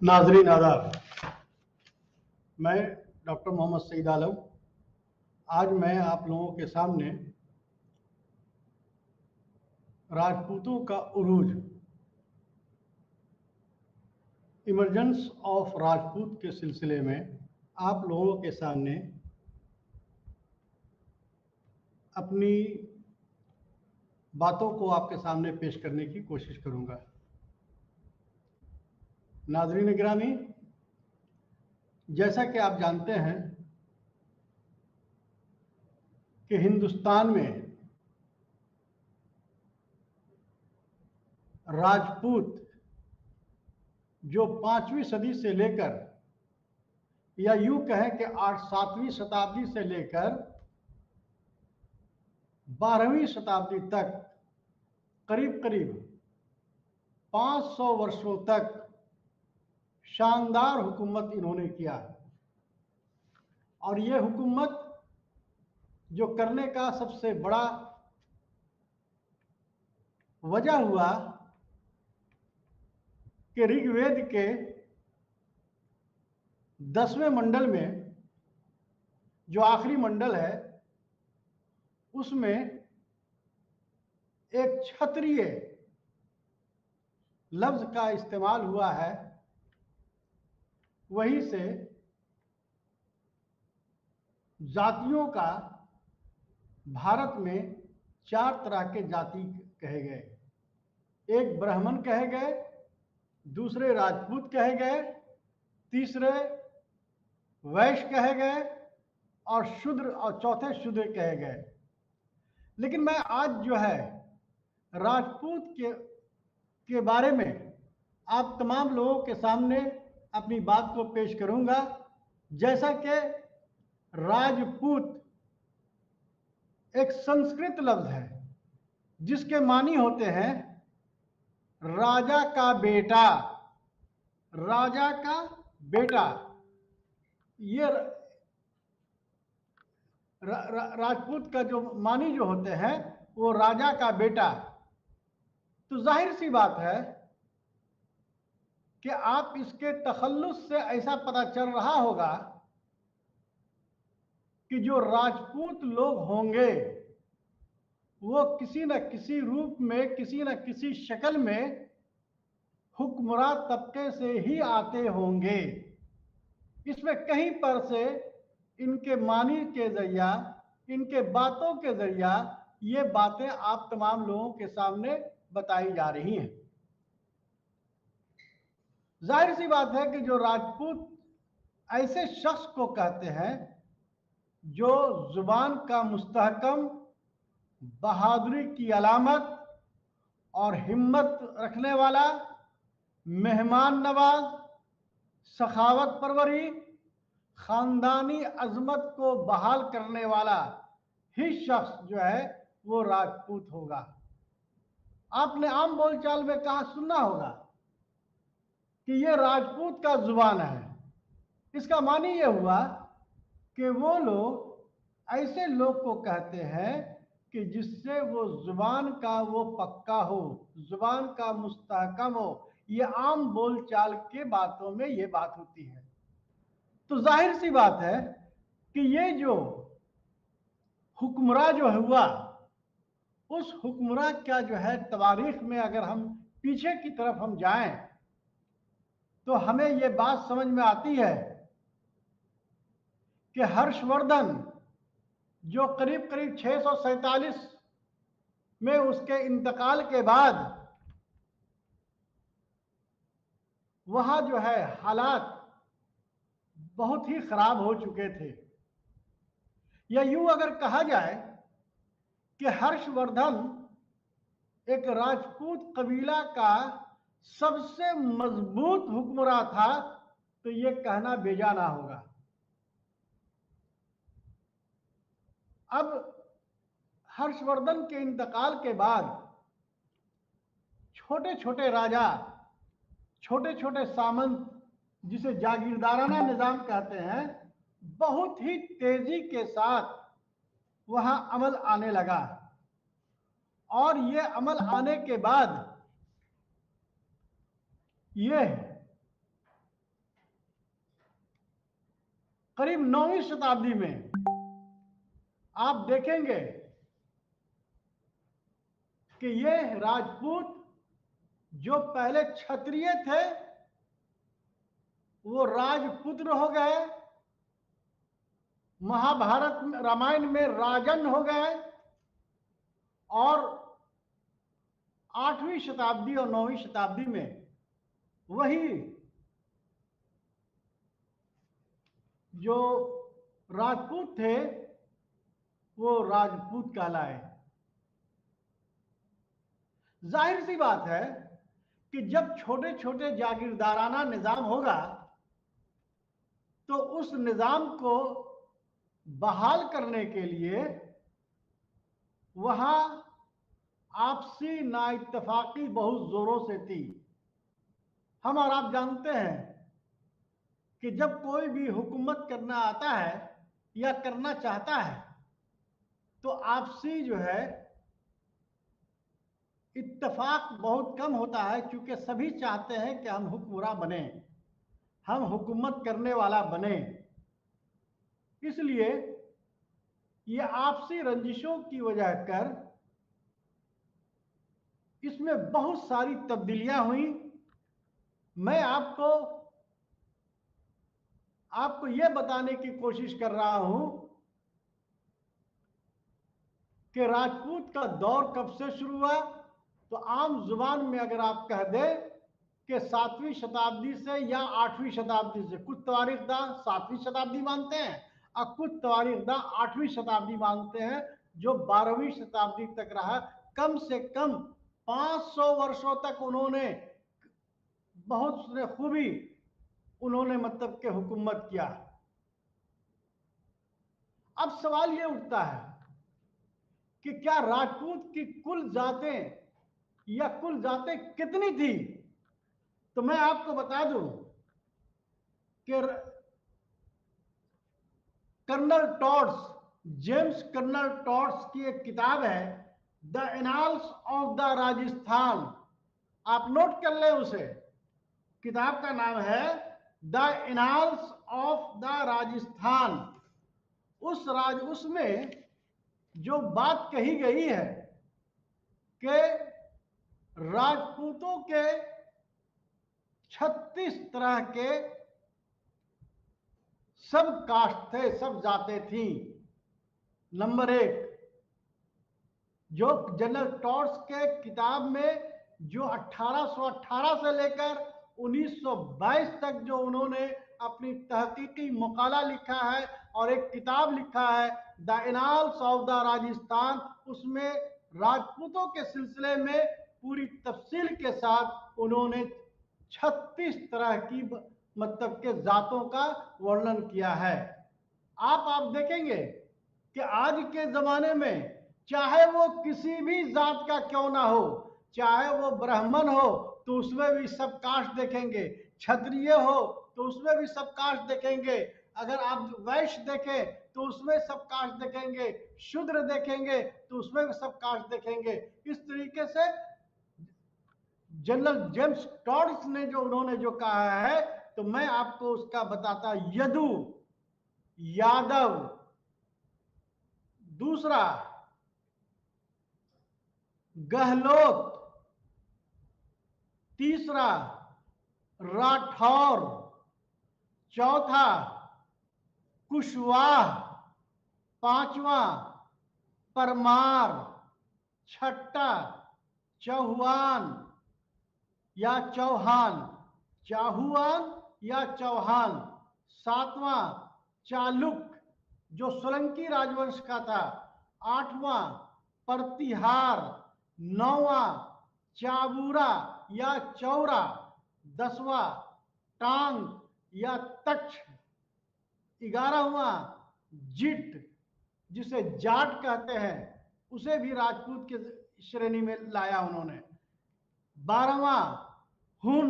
नाजरीन आदाब, मैं डॉक्टर मोहम्मद सईद आलम। आज मैं आप लोगों के सामने राजपूतों का उरूज, इमरजेंस ऑफ राजपूत के सिलसिले में आप लोगों के सामने अपनी बातों को आपके सामने पेश करने की कोशिश करूंगा। नाजरीन गिरामी, जैसा कि आप जानते हैं कि हिंदुस्तान में राजपूत जो 5वीं सदी से लेकर, या यूं कहें कि 7वीं शताब्दी से लेकर 12वीं शताब्दी तक करीब करीब 500 वर्षों तक शानदार हुकूमत इन्होंने किया। और ये हुकूमत जो करने का सबसे बड़ा वजह हुआ कि ऋग्वेद के 10वें मंडल में, जो आखिरी मंडल है, उसमें एक क्षत्रिय लफ्ज का इस्तेमाल हुआ है। वहीं से जातियों का भारत में 4 तरह के जाति कहे गए। एक ब्राह्मण कहे गए, दूसरे राजपूत कहे गए, तीसरे वैश्य कहे गए और शूद्र, और चौथे शूद्र कहे गए। लेकिन मैं आज जो है राजपूत के बारे में आप तमाम लोगों के सामने अपनी बात को पेश करूंगा। जैसा कि राजपूत एक संस्कृत लफ्ज है जिसके मानी होते हैं राजा का बेटा। राजा का बेटा, ये राजपूत का जो मानी जो होते हैं वो राजा का बेटा। तो जाहिर सी बात है कि आप इसके तखल्लुस से ऐसा पता चल रहा होगा कि जो राजपूत लोग होंगे वो किसी न किसी रूप में, किसी न किसी शक्ल में हुक्मरान तबके से ही आते होंगे। इसमें कहीं पर से इनके मानी के जरिया, इनके बातों के जरिया ये बातें आप तमाम लोगों के सामने बताई जा रही हैं। जाहिर सी बात है कि जो राजपूत ऐसे शख्स को कहते हैं जो जुबान का मुस्तहकम, बहादुरी की अलामत और हिम्मत रखने वाला, मेहमान नवाज, सखावत परवरी, खानदानी अजमत को बहाल करने वाला ही शख्स जो है वो राजपूत होगा। आपने आम बोलचाल में कहा, सुनना होगा कि ये राजपूत का जुबान है। इसका मानी ये हुआ कि वो लोग ऐसे लोग को कहते हैं कि जिससे वो जुबान का वो पक्का हो, जुबान का मुस्तहकम हो। ये आम बोलचाल के बातों में ये बात होती है। तो जाहिर सी बात है कि ये जो हुक्मरान जो हुआ, उस हुक्मरान का जो है तवारीख में अगर हम पीछे की तरफ हम जाएं तो हमें ये बात समझ में आती है कि हर्षवर्धन जो करीब करीब 647 में उसके इंतकाल के बाद वहां जो है हालात बहुत ही खराब हो चुके थे। या यूं अगर कहा जाए कि हर्षवर्धन एक राजपूत कबीला का सबसे मजबूत हुक्मरान था, तो यह कहना बेजा ना होगा। अब हर्षवर्धन के इंतकाल के बाद छोटे छोटे राजा, छोटे छोटे सामंत, जिसे जागीरदाराना निजाम कहते हैं, बहुत ही तेजी के साथ वहां अमल आने लगा। और ये अमल आने के बाद ये करीब 9वीं शताब्दी में आप देखेंगे कि ये राजपूत जो पहले क्षत्रिय थे वो राजपुत्र हो गए, महाभारत रामायण में राजन हो गए, और 8वीं शताब्दी और 9वीं शताब्दी में वही जो राजपूत थे वो राजपूत कहलाए। जाहिर सी बात है कि जब छोटे छोटे जागीरदाराना निजाम होगा तो उस निजाम को बहाल करने के लिए वहां आपसी नाइत्तफाकी बहुत जोरों से थी। हम और आप जानते हैं कि जब कोई भी हुकूमत करना आता है या करना चाहता है तो आपसी जो है इत्तेफाक बहुत कम होता है, क्योंकि सभी चाहते हैं कि हम हुक्मरान बने, हम हुकूमत करने वाला बने। इसलिए ये आपसी रंजिशों की वजह कर इसमें बहुत सारी तब्दीलियां हुई। मैं आपको यह बताने की कोशिश कर रहा हूं कि राजपूत का दौर कब से शुरू हुआ। तो आम जुबान में अगर आप कह दें कि 7वीं शताब्दी से या 8वीं शताब्दी से, कुछ तारीखदान 7वीं शताब्दी मानते हैं और कुछ तारीखदान 8वीं शताब्दी मानते हैं, जो 12वीं शताब्दी तक रहा। कम से कम 500 वर्षों तक उन्होंने बहुत खूबी उन्होंने मतलब के हुकूमत किया। अब सवाल यह उठता है कि क्या राजपूत की कुल जातें या कुल जातें कितनी थी। तो मैं आपको बता दूं कि colonel Tod's, James colonel Tod's की एक किताब है the annals of the Rajasthan. आप नोट कर लें उसे। किताब का नाम है the annals of the Rajasthan. उसमें जो बात कही गई है कि राजपूतों के 36 तरह के सब कास्ट थे, सब जातें थी। नंबर 1, जो जनरल टॉड्स के किताब में जो 1818 से लेकर 1922 तक जो उन्होंने अपनी तहकीकी मकाला लिखा है और एक किताब लिखा है the annals of the Rajasthan, उसमें राजपूतों के सिलसिले में पूरी तफसील के साथ उन्होंने 36 तरह की मतलब के जातों का वर्णन किया है। आप देखेंगे कि आज के जमाने में चाहे वो किसी भी जात का क्यों ना हो, चाहे वो ब्राह्मण हो तो उसमें भी सब कास्ट देखेंगे, क्षत्रिय हो तो उसमें भी सब कास्ट देखेंगे, अगर आप वैश्य देखें तो उसमें सब कास्ट देखेंगे, शूद्र देखेंगे तो उसमें भी सब कास्ट देखेंगे। इस तरीके से जनरल जेम्स टॉड्स ने जो उन्होंने जो कहा है, तो मैं आपको उसका बताता। यदु, यादव, दूसरा गहलोत, तीसरा राठौर, चौथा कुशवाहा, पांचवा परमार, छठा चौहान या चौहान, चाहुआन या चौहान, सातवां चालुक्य जो सोलंकी राजवंश का था, आठवां प्रतिहार, नौवां चाबूरा या चौरा, 10वां टांग या तक्ष, 11वां जिट जिसे जाट कहते हैं, उसे भी राजपूत के श्रेणी में लाया उन्होंने। 12वां हुन,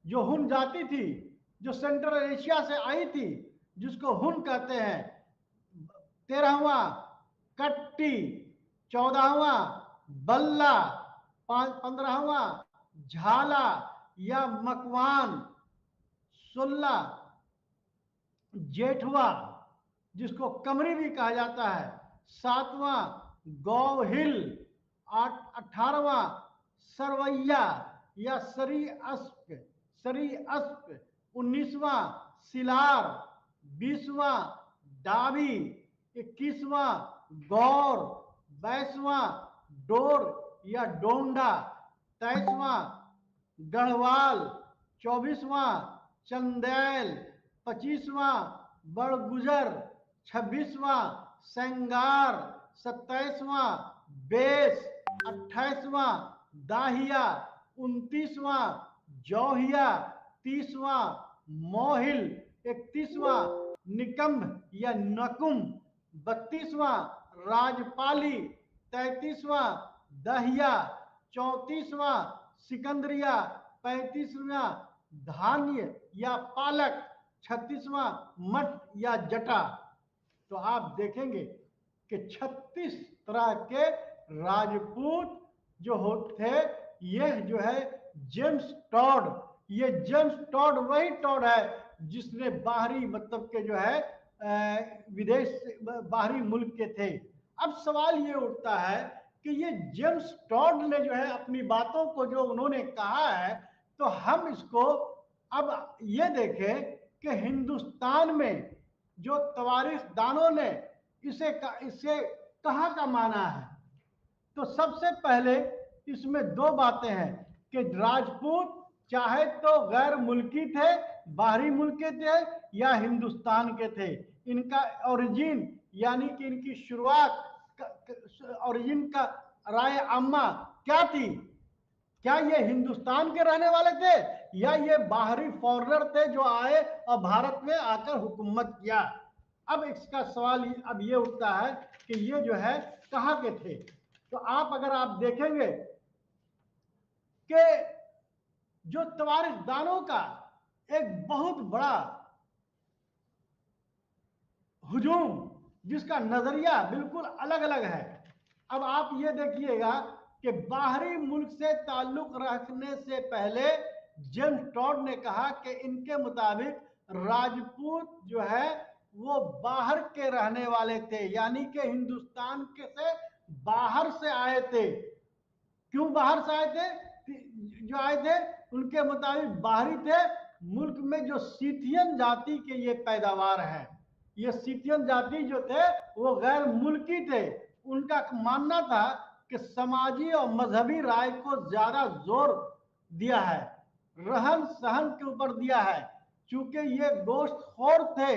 जो हुन जाति थी जो सेंट्रल एशिया से आई थी, जिसको हुन कहते हैं। 13वां कट्टी, 14वां बल्ला, 15वां झाला या मकवान, 16 जेठवा जिसको कमरी भी कहा जाता है, 7वां गौ हिल, 18वां सरवैया या सरी अस्प, 19वां सिलार, 20वां डाभी, 21वां गौर, 22वां डोर या डोंडा, 23वां गढ़वाल, 24वां चंदेल, 25वां बड़गुजर, 26वां सेंगार, 27वां बेस, 28वां दाहिया, 29वां जौहिया, 30वां मोहिल, 31वां निकम्भ या नकुम, 32वां राजपाली, 33वां दहिया, 34वां सिकंदरिया, 35वां धान्य या पालक, 36वां मठ या जटा। तो आप देखेंगे कि 36 तरह के राजपूत जो होते थे, यह जो है जेम्स टॉड, ये जेम्स टॉड वही टॉड है जिसने बाहरी मतलब के जो है विदेश से बाहरी मुल्क के थे। अब सवाल ये उठता है कि ये जेम्स टॉड ने जो है अपनी बातों को जो उन्होंने कहा है, तो हम इसको अब ये देखें कि हिंदुस्तान में जो तवारीखदानों ने इसे कहाँ का माना है। तो सबसे पहले इसमें दो बातें हैं कि राजपूत चाहे तो गैर मुल्की थे, बाहरी मुल्क के थे या हिंदुस्तान के थे, इनका ओरिजिन यानी कि इनकी शुरुआत ओरिजिन का राय आम्मा क्या थी। क्या ये हिंदुस्तान के रहने वाले थे या ये बाहरी फॉरेनर थे जो आए और भारत में आकर हुकूमत किया। अब इसका सवाल अब ये उठता है कि ये जो है कहाँ के थे। तो अगर आप देखेंगे कि जो तवारीखदानों का एक बहुत बड़ा हुजूम जिसका नजरिया बिल्कुल अलग अलग है। अब आप ये देखिएगा कि बाहरी मुल्क से ताल्लुक रखने से पहले जेम्स टॉड ने कहा कि इनके मुताबिक राजपूत जो है वो बाहर के रहने वाले थे, यानी कि हिंदुस्तान के से बाहर से आए थे। क्यों बाहर से आए थे? जो आए थे उनके मुताबिक बाहरी थे, मुल्क में जो सीथियन जाति के ये पैदावार है। ये सीथियन जाति जो थे वो गैर मुल्की थे। उनका मानना था कि समाजी और मजहबी राय को ज्यादा जोर दिया है, रहन सहन के ऊपर दिया है। चूंकि ये गोश्तखोर थे,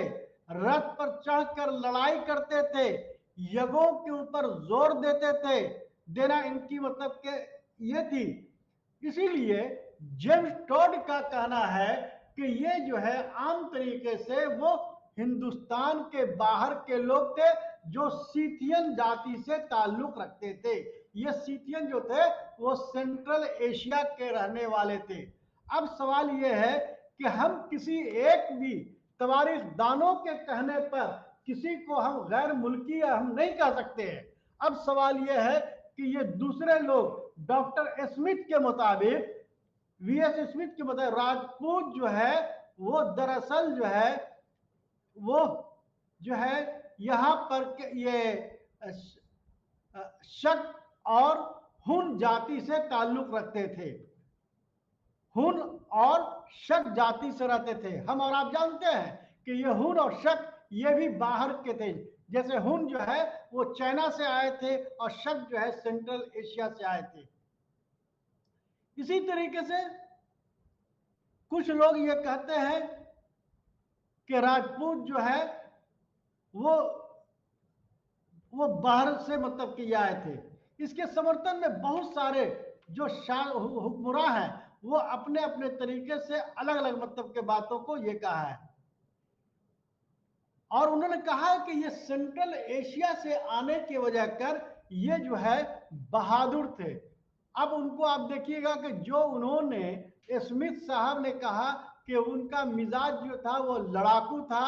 रथ पर चढ़कर लड़ाई करते थे, यज्ञों के ऊपर जोर देते थे, देना इनकी मतलब के ये थी। इसीलिए जेम्स टॉड का कहना है कि ये जो है आम तरीके से वो हिंदुस्तान के बाहर के लोग थे जो सीथियन जाति से ताल्लुक रखते थे। ये सीथियन जो थे वो सेंट्रल एशिया के रहने वाले थे। अब सवाल ये है कि हम किसी एक भी तवारीखदानों के कहने पर किसी को हम गैर मुल्की हम नहीं कह सकते हैं। अब सवाल यह है कि ये दूसरे लोग डॉक्टर स्मिथ के मुताबिक, वीएस स्मिथ के मुताबिक राजपूत जो है वो दरअसल जो है यहां पर ये शक और हुन जाति से ताल्लुक रखते थे। हुन और शक जाति से रहते थे। हम और आप जानते हैं कि ये हुन और शक ये भी बाहर के थे। जैसे हुन जो है वो चाइना से आए थे और शक जो है सेंट्रल एशिया से आए थे। इसी तरीके से कुछ लोग ये कहते हैं कि राजपूत जो है वो बाहर से मतलब कि आए थे। इसके समर्थन में बहुत सारे जो हुक्मरां हैं वो अपने अपने तरीके से अलग अलग मतलब के बातों को ये कहा है। और उन्होंने कहा है कि ये सेंट्रल एशिया से आने की वजह कर ये जो है बहादुर थे। अब उनको आप देखिएगा कि जो उन्होंने स्मिथ साहब ने कहा कि उनका मिजाज जो था वो लड़ाकू था,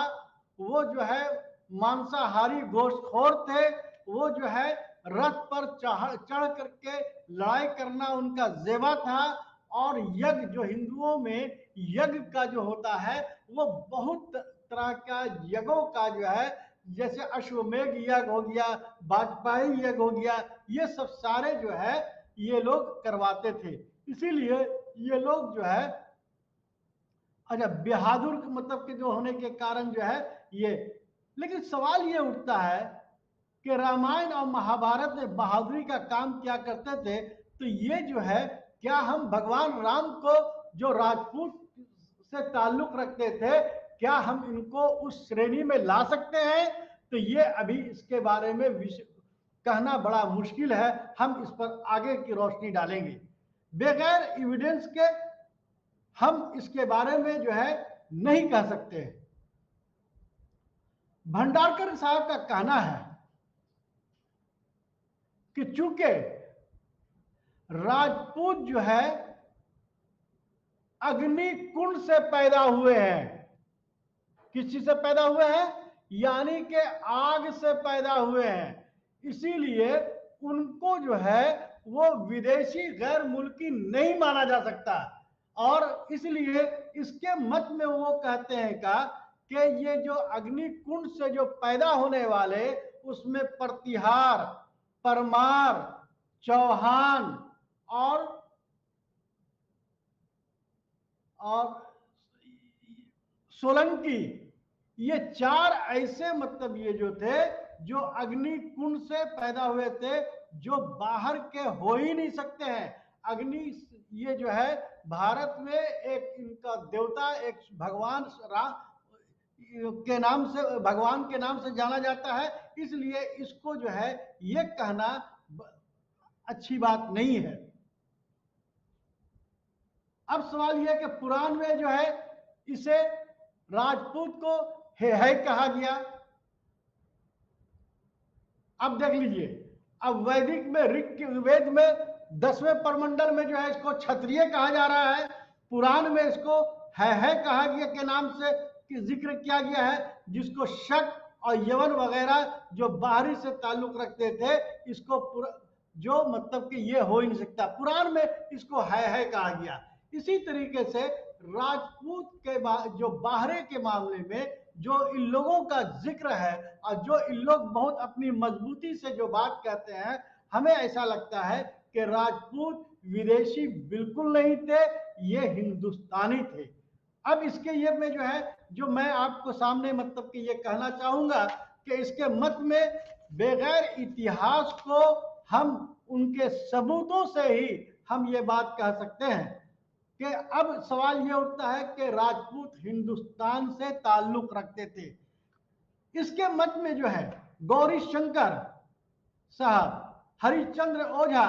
वो जो है मांसाहारी गोश्तखोर थे, वो जो है रथ पर चढ़ करके लड़ाई करना उनका जेबा था। और यज्ञ जो हिंदुओं में यज्ञ का जो होता है वो बहुत तरह का यज्ञों का जो है, जैसे अश्वमेघ यज्ञ हो गया, वाजपेयी यज्ञ हो गया, ये सब सारे जो है ये लोग करवाते थे। इसीलिए ये लोग जो है, अच्छा, बहादुर मतलब के जो होने के कारण जो है ये, लेकिन सवाल ये उठता है कि रामायण और महाभारत में बहादुरी का काम क्या करते थे, तो ये जो है, क्या हम भगवान राम को जो राजपूत से ताल्लुक रखते थे, क्या हम इनको उस श्रेणी में ला सकते हैं? तो ये अभी इसके बारे में कहना बड़ा मुश्किल है। हम इस पर आगे की रोशनी डालेंगे। बगैर एविडेंस के हम इसके बारे में जो है नहीं कह सकते। भंडारकर साहब का कहना है कि चूंकि राजपूत जो है अग्नि कुंड से पैदा हुए हैं, किस चीज से पैदा हुए हैं? यानी कि आग से पैदा हुए हैं, इसीलिए उनको जो है वो विदेशी गैर मुल्की नहीं माना जा सकता। और इसलिए इसके मत में वो कहते हैं कि ये जो अग्नि कुंड से जो पैदा होने वाले, उसमें प्रतिहार, परमार, चौहान और सोलंकी, ये चार ऐसे मतलब ये जो थे जो अग्नि कुंड से पैदा हुए थे, जो बाहर के हो ही नहीं सकते हैं। अग्नि ये जो है भारत में एक इनका देवता, एक भगवान राम के नाम से, भगवान के नाम से जाना जाता है, इसलिए इसको जो है ये कहना अच्छी बात नहीं है। अब सवाल यह कि पुराण में जो है इसे राजपूत को है कहा गया। अब देख लीजिए, अब वैदिक में ऋग्वेद में 10वें परमंडल में जो है इसको क्षत्रिय कहा जा रहा है। पुराण में इसको है कहा गया के नाम से जिक्र किया गया है, जिसको शक और यवन वगैरह जो बाहरी से ताल्लुक रखते थे, इसको जो मतलब कि ये हो ही नहीं सकता, पुराण में इसको है कहा गया। इसी तरीके से राजपूत के जो बाहरे के मामले में जो इन लोगों का जिक्र है, और जो इन लोग बहुत अपनी मजबूती से जो बात कहते हैं, हमें ऐसा लगता है कि राजपूत विदेशी बिल्कुल नहीं थे, ये हिंदुस्तानी थे। अब इसके ये में जो है, जो मैं आपको सामने मतलब कि ये कहना चाहूंगा कि इसके मत में बगैर इतिहास को हम उनके सबूतों से ही हम ये बात कह सकते हैं कि अब सवाल ये उठता है कि राजपूत हिंदुस्तान से ताल्लुक रखते थे। इसके मत में जो है गौरी शंकर साहब, हरिश्चंद्र ओझा,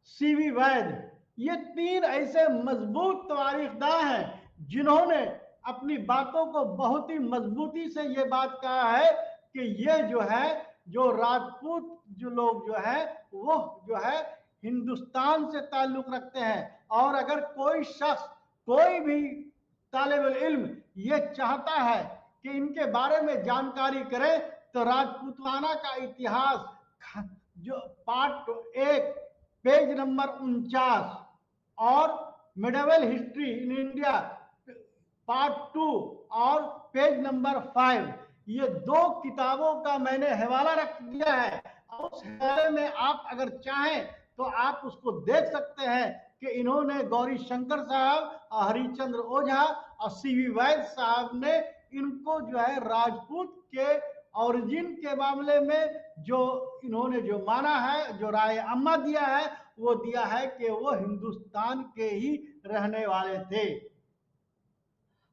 सीवी वैद्य, ये तीन ऐसे मजबूत तारीखदार हैं जिन्होंने अपनी बातों को बहुत ही मजबूती से ये बात कहा है कि ये जो है, जो राजपूत जो लोग जो है वो जो है हिंदुस्तान से ताल्लुक रखते हैं। और अगर कोई शख्स, कोई भी तालिब इल्म ये चाहता है कि इनके बारे में जानकारी करे, तो राजपूताना का इतिहास जो पार्ट 1 पेज नंबर 49 और medieval history in India part 2 और पेज नंबर 5, ये 2 किताबों का मैंने हवाला रख दिया है। उस हवाले में आप अगर चाहें तो आप उसको देख सकते हैं कि इन्होंने गौरी शंकर साहब और हरिश्चंद्र ओझा और सीवी वैद्य साहब ने इनको जो है राजपूत के ओरिजिन के मामले में जो इन्होंने जो माना है, जो राय अम्मा दिया है, वो दिया है कि वो हिंदुस्तान के ही रहने वाले थे।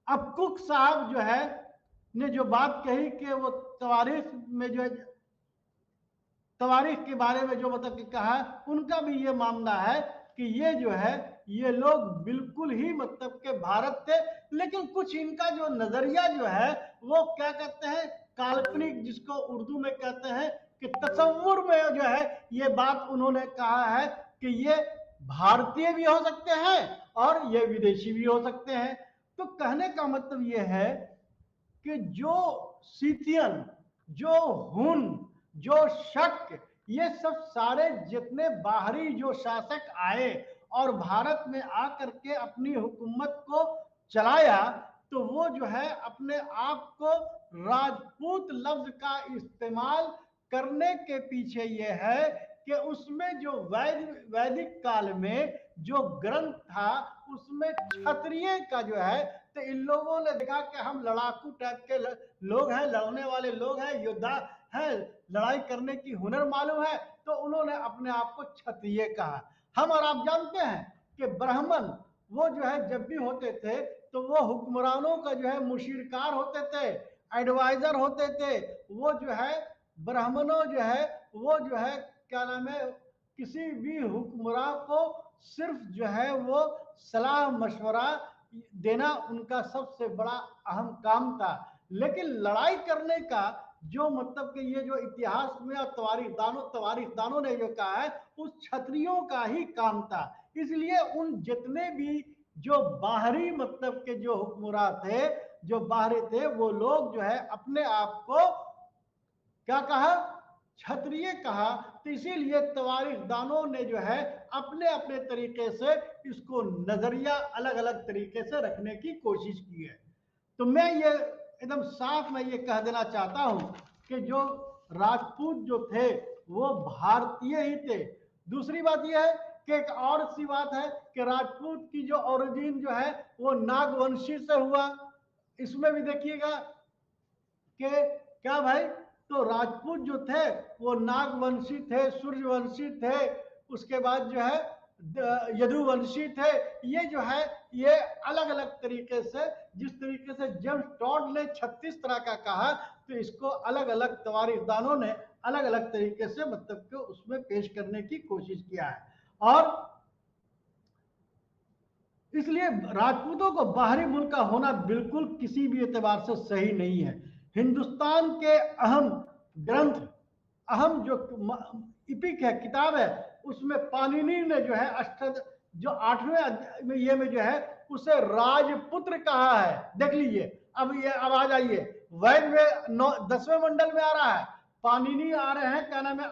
अब कुक साहब जो है ने जो बात कही कि वो तवारीख में जो है, तवारीख के बारे में जो मतलब कि कहा, उनका भी ये मानना है कि ये जो है ये लोग बिल्कुल ही मतलब के भारत थे, लेकिन कुछ इनका जो नजरिया जो है वो क्या कहते हैं, काल्पनिक, जिसको उर्दू में कहते हैं कि तसव्वुर में जो है ये बात उन्होंने कहा है कि ये भारतीय भी हो सकते हैं और ये विदेशी भी हो सकते हैं। तो कहने का मतलब ये है कि जो सीथियन, जो हुन, जो शक, ये सब सारे जितने बाहरी जो शासक आए और भारत में आकर के अपनी हुकूमत को चलाया, तो वो जो है अपने आप को राजपूत लफ्ज का इस्तेमाल करने के पीछे ये है कि उसमें जो वैदिक काल में जो ग्रंथ था उसमें क्षत्रिय का जो है, तो इन लोगों ने देखा कि हम लड़ाकू टाइप के लोग हैं, लड़ने वाले लोग हैं, योद्धा हैं, लड़ाई करने की हुनर मालूम है, तो उन्होंने अपने आप को क्षत्रिय कहा। हम और आप जानते हैं कि ब्राह्मण वो जो है जब भी होते थे तो वो हुक्मरानों का जो है मुशीरकार होते थे, एडवाइजर होते थे। वो जो है ब्राह्मणों जो है वो जो है क्या नाम है, किसी भी हुक्मरान को सिर्फ जो है वो सलाह मशवरा देना उनका सबसे बड़ा अहम काम था। लेकिन लड़ाई करने का जो मतलब कि ये जो इतिहास में और तवारीखदानों ने जो कहा है उस क्षत्रियों का ही काम था। इसलिए उन जितने भी जो बाहरी मतलब के जो हुक्मरान थे, जो बाहरी थे, वो लोग जो है अपने आप को क्या कहा, क्षत्रिय कहा। तो इसीलिए तवारीखदानों ने जो है अपने अपने तरीके से इसको नजरिया अलग अलग तरीके से रखने की कोशिश की है। तो मैं ये एकदम साफ मैं ये कह देना चाहता हूं कि जो राजपूत जो थे वो भारतीय ही थे। दूसरी बात यह है कि एक और सी बात है कि राजपूत की जो ओरिजिन जो है वो नागवंशी से हुआ। इसमें भी देखिएगा कि क्या भाई, तो राजपूत जो थे वो नागवंशी थे, सूर्यवंशी थे, उसके बाद जो है यदुवंशी थे। ये जो है ये अलग अलग तरीके से, जिस तरीके से जेम्स टॉड ने 36 तरह का कहा, तो इसको अलग अलग तवारीखदानों ने अलग अलग तरीके से मतलब कि उसमें पेश करने की कोशिश किया है। और इसलिए राजपूतों को बाहरी मुल्क का होना बिल्कुल किसी भी एतबार से सही नहीं है। हिंदुस्तान के अहम ग्रंथ, अहम जो इपिक है, किताब है, उसमें पाणिनि ने जो है जो 8वें में ये में जो है उसे राजपुत्र कहा है। देख लीजिए, अब आ जाइए, वैद में 10वें मंडल में आ रहा है, पाणिनि आ रहे हैं, क्या नाम है,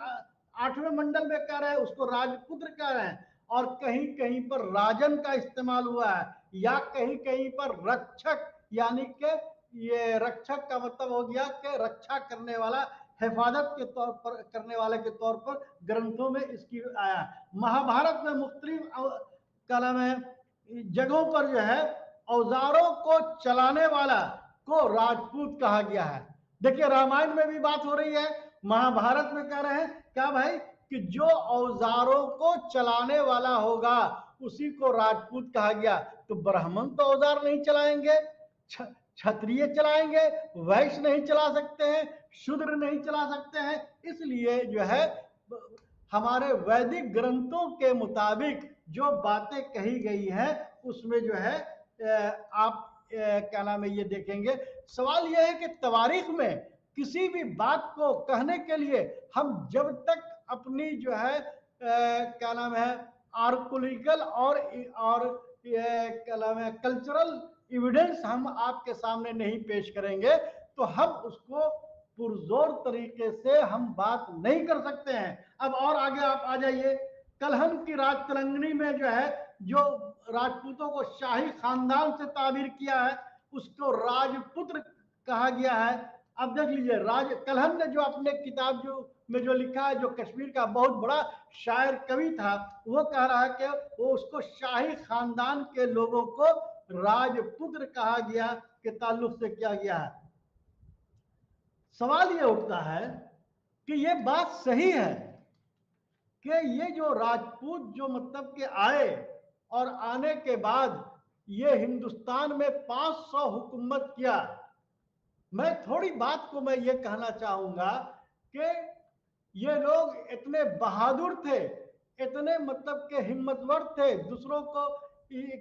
8वें मंडल में कह रहे हैं, उसको राजपुत्र कह रहे हैं। और कहीं कहीं पर राजन का इस्तेमाल हुआ है, या कहीं कहीं पर रक्षक, यानी कि ये रक्षक का मतलब हो गया कि रक्षा करने वाला, हिफाजत के तौर पर करने वाले के तौर पर ग्रंथों में इसकी आया। महाभारत में मुख्तलिफ क्या नाम है जगहों पर जो है औजारों को चलाने वाला को राजपूत कहा गया है। देखिए रामायण में भी बात हो रही है, महाभारत में कह रहे हैं क्या भाई कि जो औजारों को चलाने वाला होगा उसी को राजपूत कहा गया। तो ब्राह्मण तो औजार नहीं चलाएंगे, क्षत्रिय चलाएंगे, वैश्य नहीं चला सकते हैं, शूद्र नहीं चला सकते हैं। इसलिए जो है हमारे वैदिक ग्रंथों के मुताबिक जो बातें कही गई हैं उसमें जो है आप क्या नाम है ये देखेंगे। सवाल यह है कि तवारीख में किसी भी बात को कहने के लिए हम जब तक अपनी जो है क्या नाम है आर्कोलॉजिकल और क्या नाम है कल्चरल एविडेंस हम आपके सामने नहीं पेश करेंगे तो हम उसको पुरजोर तरीके से हम बात नहीं कर सकते हैं। अब और आगे आप आ जाइए, कलहन की राज तिलंगनी में जो है जो राजपूतों को शाही खानदान से ताबीर किया है उसको राजपुत्र कहा गया है। अब देख लीजिए राज कलहन ने जो अपने किताब जो में जो लिखा है, जो कश्मीर का बहुत बड़ा शायर कवि था, वो कह रहा है कि वो उसको शाही खानदान के लोगों को राजपुत्र कहा गया के ताल्लुक से किया गया है। सवाल ये उठता है कि ये बात सही है कि ये जो राजपूत जो मतलब के आए और आने के बाद ये हिंदुस्तान में 500 हुकूमत किया। मैं थोड़ी बात को मैं ये कहना चाहूंगा कि ये लोग इतने बहादुर थे, इतने मतलब के हिम्मतवर थे, दूसरों को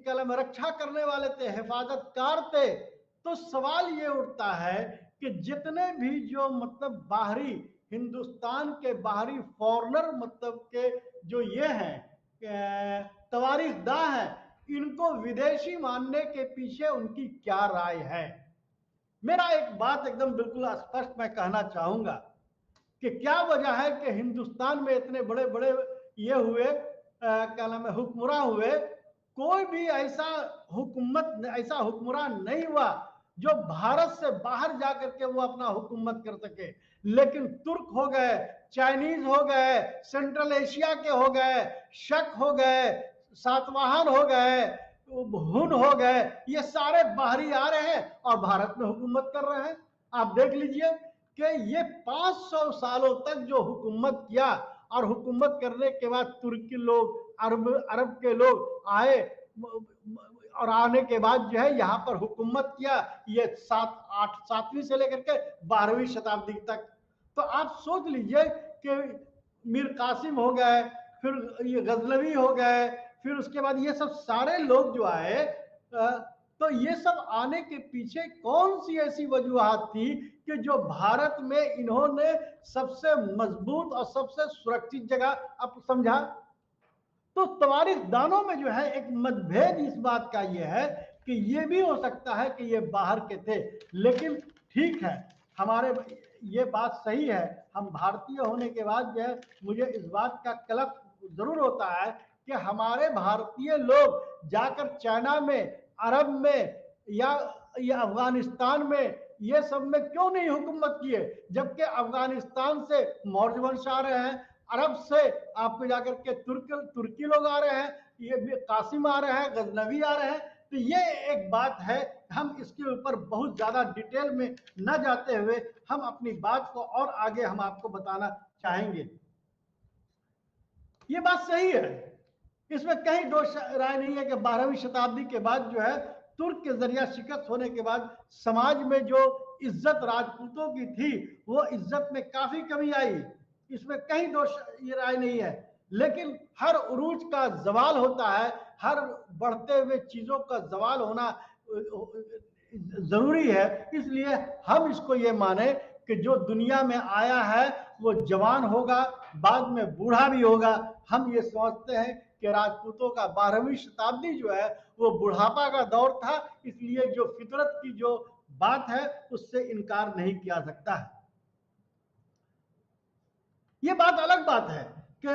कलम रक्षा करने वाले थे, हिफाजतकार थे। तो सवाल ये उठता है कि जितने भी जो मतलब बाहरी हिंदुस्तान के बाहरी फॉरनर मतलब के जो ये हैं तवारीखदा हैं, इनको विदेशी मानने के पीछे उनकी क्या राय है। मेरा एक बात एकदम बिल्कुल स्पष्ट मैं कहना चाहूंगा कि क्या वजह है कि हिंदुस्तान में इतने बड़े बड़े ये हुए क्या नाम है हुक्मरान हुए कोई भी ऐसा हुक्मरान नहीं हुआ जो भारत से बाहर जाकर के वो अपना हुकूमत कर सके। लेकिन तुर्क हो गए, चाइनीज हो गए, सेंट्रल एशिया के हो गए, शक हो गए, सातवाहन हो गए, हुन हो गए, ये सारे बाहरी आ रहे हैं और भारत में हुकूमत कर रहे हैं। आप देख लीजिए कि ये 500 सालों तक जो हुकूमत किया, और हुकूमत करने के बाद तुर्की लोग, अरब के लोग आए, और आने के बाद जो है यहाँ पर हुकूमत किया, ये 7वीं से लेकर के 12वीं शताब्दी तक। तो आप सोच लीजिए कि मीर कासिम हो गए, फिर ये गजनवी हो गए, फिर उसके बाद ये सब सारे लोग जो आए, तो ये सब आने के पीछे कौन सी ऐसी वजूहात थी कि जो भारत में इन्होंने सबसे मजबूत और सबसे सुरक्षित जगह अब समझा। तो तवारीख दानों में जो है एक मतभेद इस बात का ये है कि ये भी हो सकता है कि ये बाहर के थे, लेकिन ठीक है, हमारे ये बात सही है, हम भारतीय होने के बाद जो है मुझे इस बात का कलक जरूर होता है कि हमारे भारतीय लोग जाकर चाइना में, अरब में या अफगानिस्तान में, ये सब में क्यों नहीं हुकूमत किए, जबकि अफगानिस्तान से मौर्य वंश आ रहे हैं, अरब से आपको जाकर के तुर्की लोग आ रहे हैं, ये भी कासिम आ रहे हैं, गजनवी आ रहे हैं। तो ये एक बात है, हम इसके ऊपर बहुत ज्यादा डिटेल में न जाते हुए हम अपनी बात को और आगे हम आपको बताना चाहेंगे। ये बात सही है, इसमें कहीं दो राय नहीं है कि 12वीं शताब्दी के बाद जो है तुर्क के जरिया शिकस्त होने के बाद समाज में जो इज्जत राजपूतों की थी वो इज्जत में काफी कमी आई, इसमें कहीं दो राय नहीं है। लेकिन हर उरूज का जवाल होता है, हर बढ़ते हुए चीजों का जवाल होना जरूरी है। इसलिए हम इसको ये माने कि जो दुनिया में आया है वो जवान होगा, बाद में बूढ़ा भी होगा। हम ये समझते हैं कि राजपूतों का 12वीं शताब्दी जो है वो बुढ़ापा का दौर था, इसलिए जो फितरत की जो बात है उससे इनकार नहीं किया सकता है। ये बात अलग बात है कि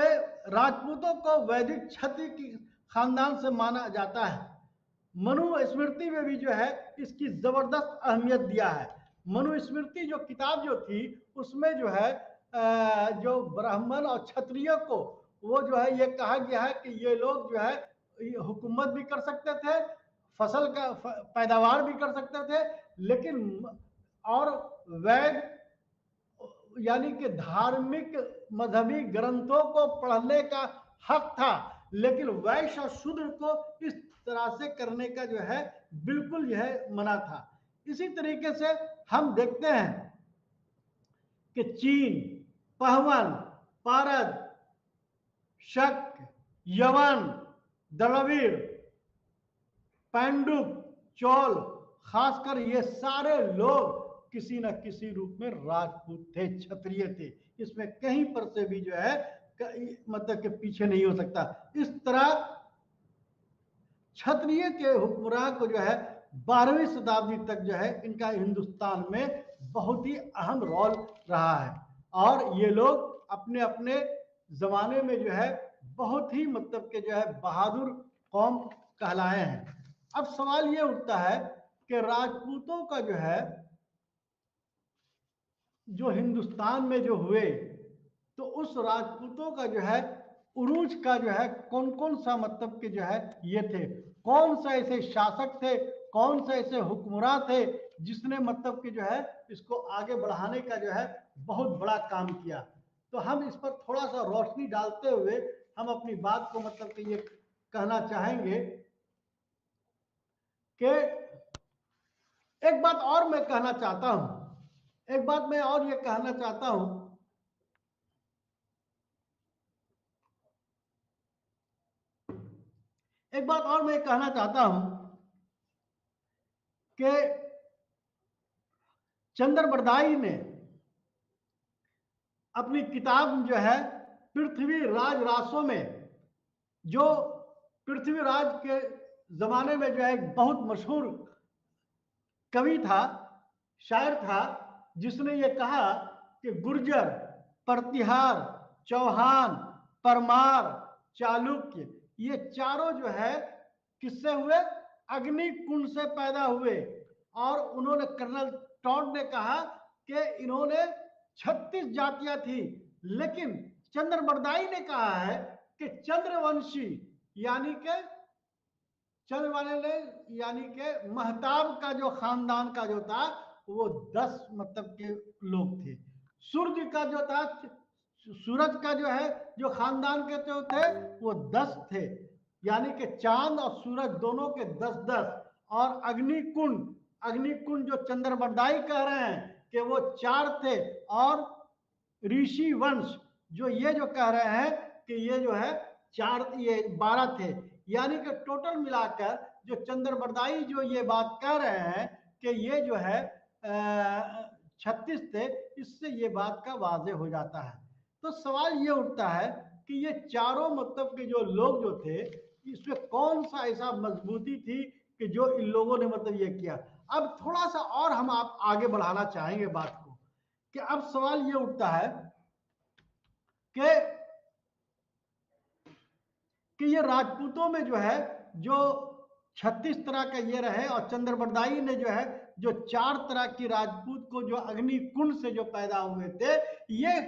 राजपूतों को वैदिक क्षत्रिय की खानदान से माना जाता है। मनुस्मृति में भी जो है इसकी जबरदस्त अहमियत दिया है। मनुस्मृति जो किताब जो थी उसमें जो है जो ब्राह्मण और क्षत्रिय को वो जो है ये कहा गया है कि ये लोग जो है हुकूमत भी कर सकते थे, फसल का पैदावार भी कर सकते थे, लेकिन और वेद यानी कि धार्मिक मजहबी ग्रंथों को पढ़ने का हक था, लेकिन वैश्य और शूद्र को इस तरह से करने का जो है बिल्कुल जो है मना था। इसी तरीके से हम देखते हैं कि चीन, पहवन, पारद, शक, यवन, द्रविड़, पांडुप, चोल, खासकर ये सारे लोग किसी न किसी रूप में राजपूत थे, क्षत्रिय थे। इसमें कहीं पर से भी जो है मतलब कि पीछे नहीं हो सकता। इस तरह क्षत्रिय के हुक्मरान को जो है 12वीं शताब्दी तक जो है इनका हिंदुस्तान में बहुत ही अहम रोल रहा है, और ये लोग अपने अपने जमाने में जो है बहुत ही मतलब के जो है बहादुर कौम कहलाए हैं। अब सवाल ये उठता है कि राजपूतों का जो है जो हिंदुस्तान में जो हुए, तो उस राजपूतों का जो है उरूज का जो है कौन कौन सा मतलब के जो है ये थे, कौन सा ऐसे शासक थे, कौन से ऐसे हुक्मरान थे जिसने मतलब कि जो है इसको आगे बढ़ाने का जो है बहुत बड़ा काम किया। तो हम इस पर थोड़ा सा रोशनी डालते हुए हम अपनी बात को मतलब कि ये कहना चाहेंगे कि एक बात और मैं कहना चाहता हूं, एक बात मैं और ये कहना चाहता हूं एक बात और मैं कहना चाहता हूं कि चंद्रबरदाई ने अपनी किताब जो है पृथ्वी राज रासों में, जो पृथ्वीराज के जमाने में जो है एक बहुत मशहूर कवि था, शायर था, जिसने ये कहा कि गुर्जर, प्रतिहार, चौहान, परमार, चालुक्य, ये चारों जो है किससे हुए? अग्निकुंड से पैदा हुए। और उन्होंने, कर्नल टॉड ने कहा कि इन्होंने 36 जातियां थी, लेकिन चंद्रबरदाई ने कहा है कि चंद्रवंशी यानी के यानी के महताब का जो खानदान का जो था वो 10 मतलब के लोग थे। सूर्य का जो था, सूरज का जो है जो खानदान के जो थे वो 10 थे, यानी कि चांद और सूरज दोनों के 10-10। और अग्निकुंड जो चंद्रबरदाई कह रहे हैं कि वो 4 थे, और ऋषि वंश जो ये जो कह रहे हैं कि ये जो है 12 थे। यानी कि टोटल मिलाकर जो चंद्रबरदाई जो ये बात कह रहे हैं कि ये जो है 36 थे, इससे ये बात का वाजे हो जाता है। तो सवाल ये उठता है कि ये चारों मतलब के जो लोग जो थे, इसमें कौन सा ऐसा मजबूती थी कि जो इन लोगों ने मतलब ये किया। अब थोड़ा सा और हम आप आगे बढ़ाना चाहेंगे बात को, कि अब सवाल ये उठता है कि ये राजपूतों में जो है जो 36 तरह का ये रहे, और चंद्रबरदाई ने जो है जो 4 तरह की राजपूत को जो अग्निकुंड से जो पैदा हुए थे, ये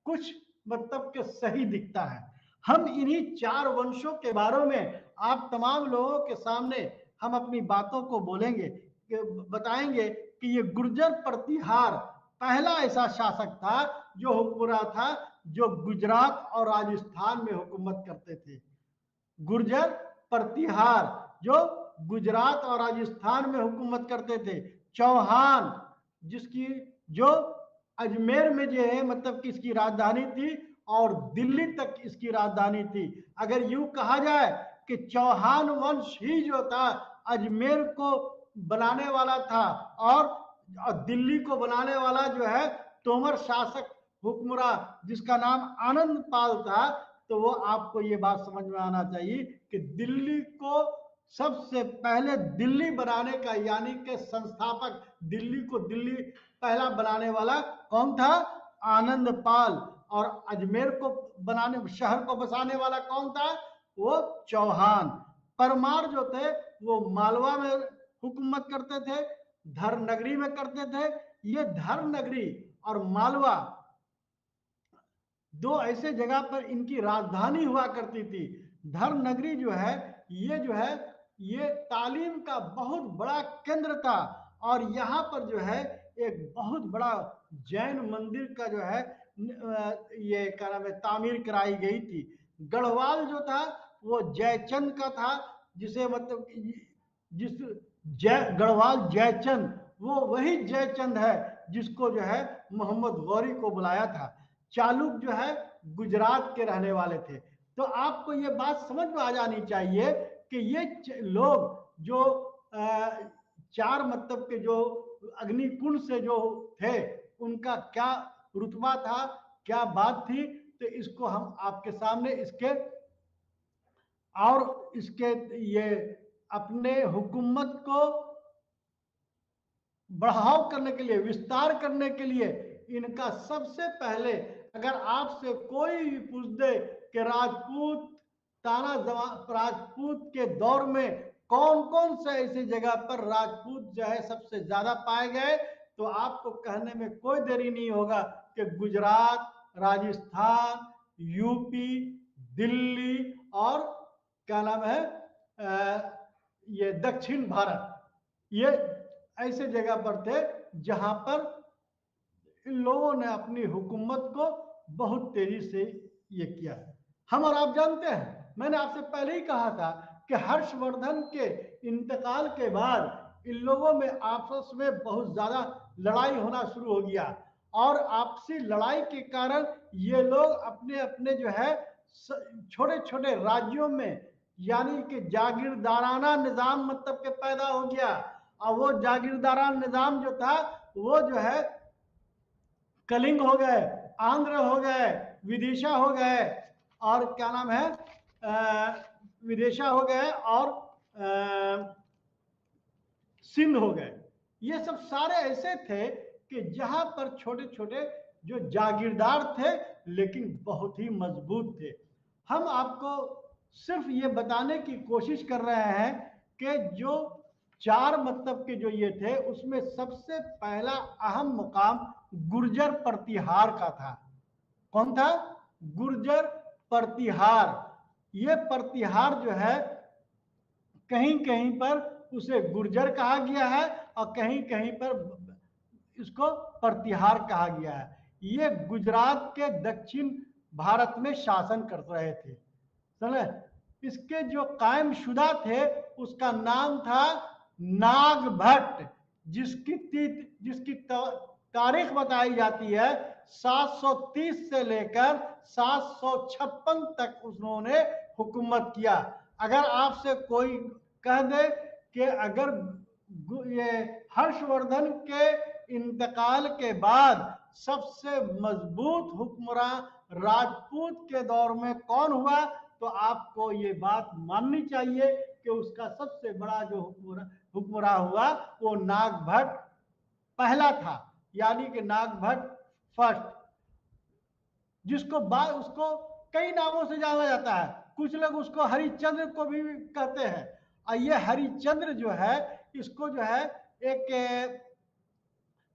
कुछ मतलब के सही दिखता है। हम इन्हीं 4 वंशों के बारे में आप तमाम लोगों के सामने हम अपनी बातों को बोलेंगे, बताएंगे कि ये गुर्जर प्रतिहार पहला ऐसा शासक था जो हुक्मरान था, जो गुजरात और राजस्थान में हुकूमत करते थे। गुर्जर प्रतिहार जो गुजरात और राजस्थान में हुकूमत करते थे। चौहान जिसकी जो अजमेर में जो है मतलब कि इसकी राजधानी थी, और दिल्ली तक इसकी राजधानी थी। अगर यूं कहा जाए कि चौहान वंश ही जो था अजमेर को बनाने वाला था, और दिल्ली को बनाने वाला जो है तोमर शासक हुक्मरान जिसका नाम आनंद पाल था, तो वो आपको ये बात समझ में आना चाहिए कि दिल्ली को सबसे पहले दिल्ली बनाने का, यानी कि संस्थापक, दिल्ली को दिल्ली पहला बनाने वाला कौन था? आनंद पाल। और अजमेर को बनाने, शहर को बसाने वाला कौन था? वो चौहान। परमार जो थे वो मालवा में हुकूमत करते थे, धर्मनगरी में करते थे। ये धर्मनगरी और मालवा दो ऐसे जगह पर इनकी राजधानी हुआ करती थी। धर्मनगरी जो है ये तालीम का बहुत बड़ा केंद्र था, और यहाँ पर जो है एक बहुत बड़ा जैन मंदिर का जो है ये क्या नाम है तामीर कराई गई थी। गढ़वाल जो था वो जयचंद का था, जिसे मतलब जिस गढ़वाल जयचंद, वो वही जयचंद है जिसको जो है मोहम्मद गौरी को बुलाया था। चालुक जो है गुजरात के रहने वाले थे। तो आपको ये बात समझ में आ जानी चाहिए कि ये लोग जो 4 मतलब के जो अग्निकुंड से जो थे, उनका क्या रुतबा था, क्या बात थी। तो इसको हम आपके सामने इसके ये अपने हुकूमत को बढ़ाव करने के लिए, विस्तार करने के लिए, इनका सबसे पहले अगर आपसे कोई भी पूछ दे कि राजपूत के दौर में कौन कौन से ऐसी जगह पर राजपूत जो है सबसे ज्यादा पाए गए, तो आपको कहने में कोई देरी नहीं होगा कि गुजरात, राजस्थान, यूपी, दिल्ली और क्या नाम है ये दक्षिण भारत, ये ऐसे जगह पर थे जहां पर इन लोगों ने अपनी हुकूमत को बहुत तेजी से ये किया। हम और आप जानते हैं, मैंने आपसे पहले ही कहा था कि हर्षवर्धन के इंतकाल के बाद इन लोगों में आपस में बहुत ज्यादा लड़ाई होना शुरू हो गया, और आपसी लड़ाई के कारण ये लोग अपने अपने जो है छोटे छोटे राज्यों में, यानी कि जागीरदाराना निजाम मतलब के पैदा हो गया। और वो जागीरदाराना निजाम जो था वो जो है कलिंग हो गए, आंध्र हो गए, विदिशा हो गए, और क्या नाम है विदिशा हो गए, और सिंध हो गए। ये सब सारे ऐसे थे कि जहां पर छोटे छोटे जो जागीरदार थे लेकिन बहुत ही मजबूत थे। हम आपको सिर्फ ये बताने की कोशिश कर रहे हैं कि जो 4 मतलब के जो ये थे उसमें सबसे पहला अहम मुकाम गुर्जर प्रतिहार का था। कौन था? गुर्जर प्रतिहार। ये प्रतिहार जो है कहीं कहीं पर उसे गुर्जर कहा गया है और कहीं कहीं पर इसको प्रतिहार कहा गया है। ये गुजरात के दक्षिण भारत में शासन कर रहे थे। समझे? इसके जो कायम शुदा थे उसका नाम था नागभट्ट, जिसकी तारीख बताई जाती है 730 से लेकर 756 तक उन्होंने हुकूमत किया। अगर आपसे कोई कह दे कि अगर ये हर्षवर्धन के इंतकाल के बाद सबसे मजबूत हुक्मरान राजपूत के दौर में कौन हुआ, तो आपको ये बात माननी चाहिए कि उसका सबसे बड़ा जो हुक्मरान हुआ वो नागभट्ट पहला था, यानी कि नागभट्ट फर्स्ट, जिसको बाद उसको कई नामों से जाना जाता है। कुछ लोग उसको हरिश्चंद्र को भी कहते हैं। और ये हरिश्चंद्र जो है इसको जो है एक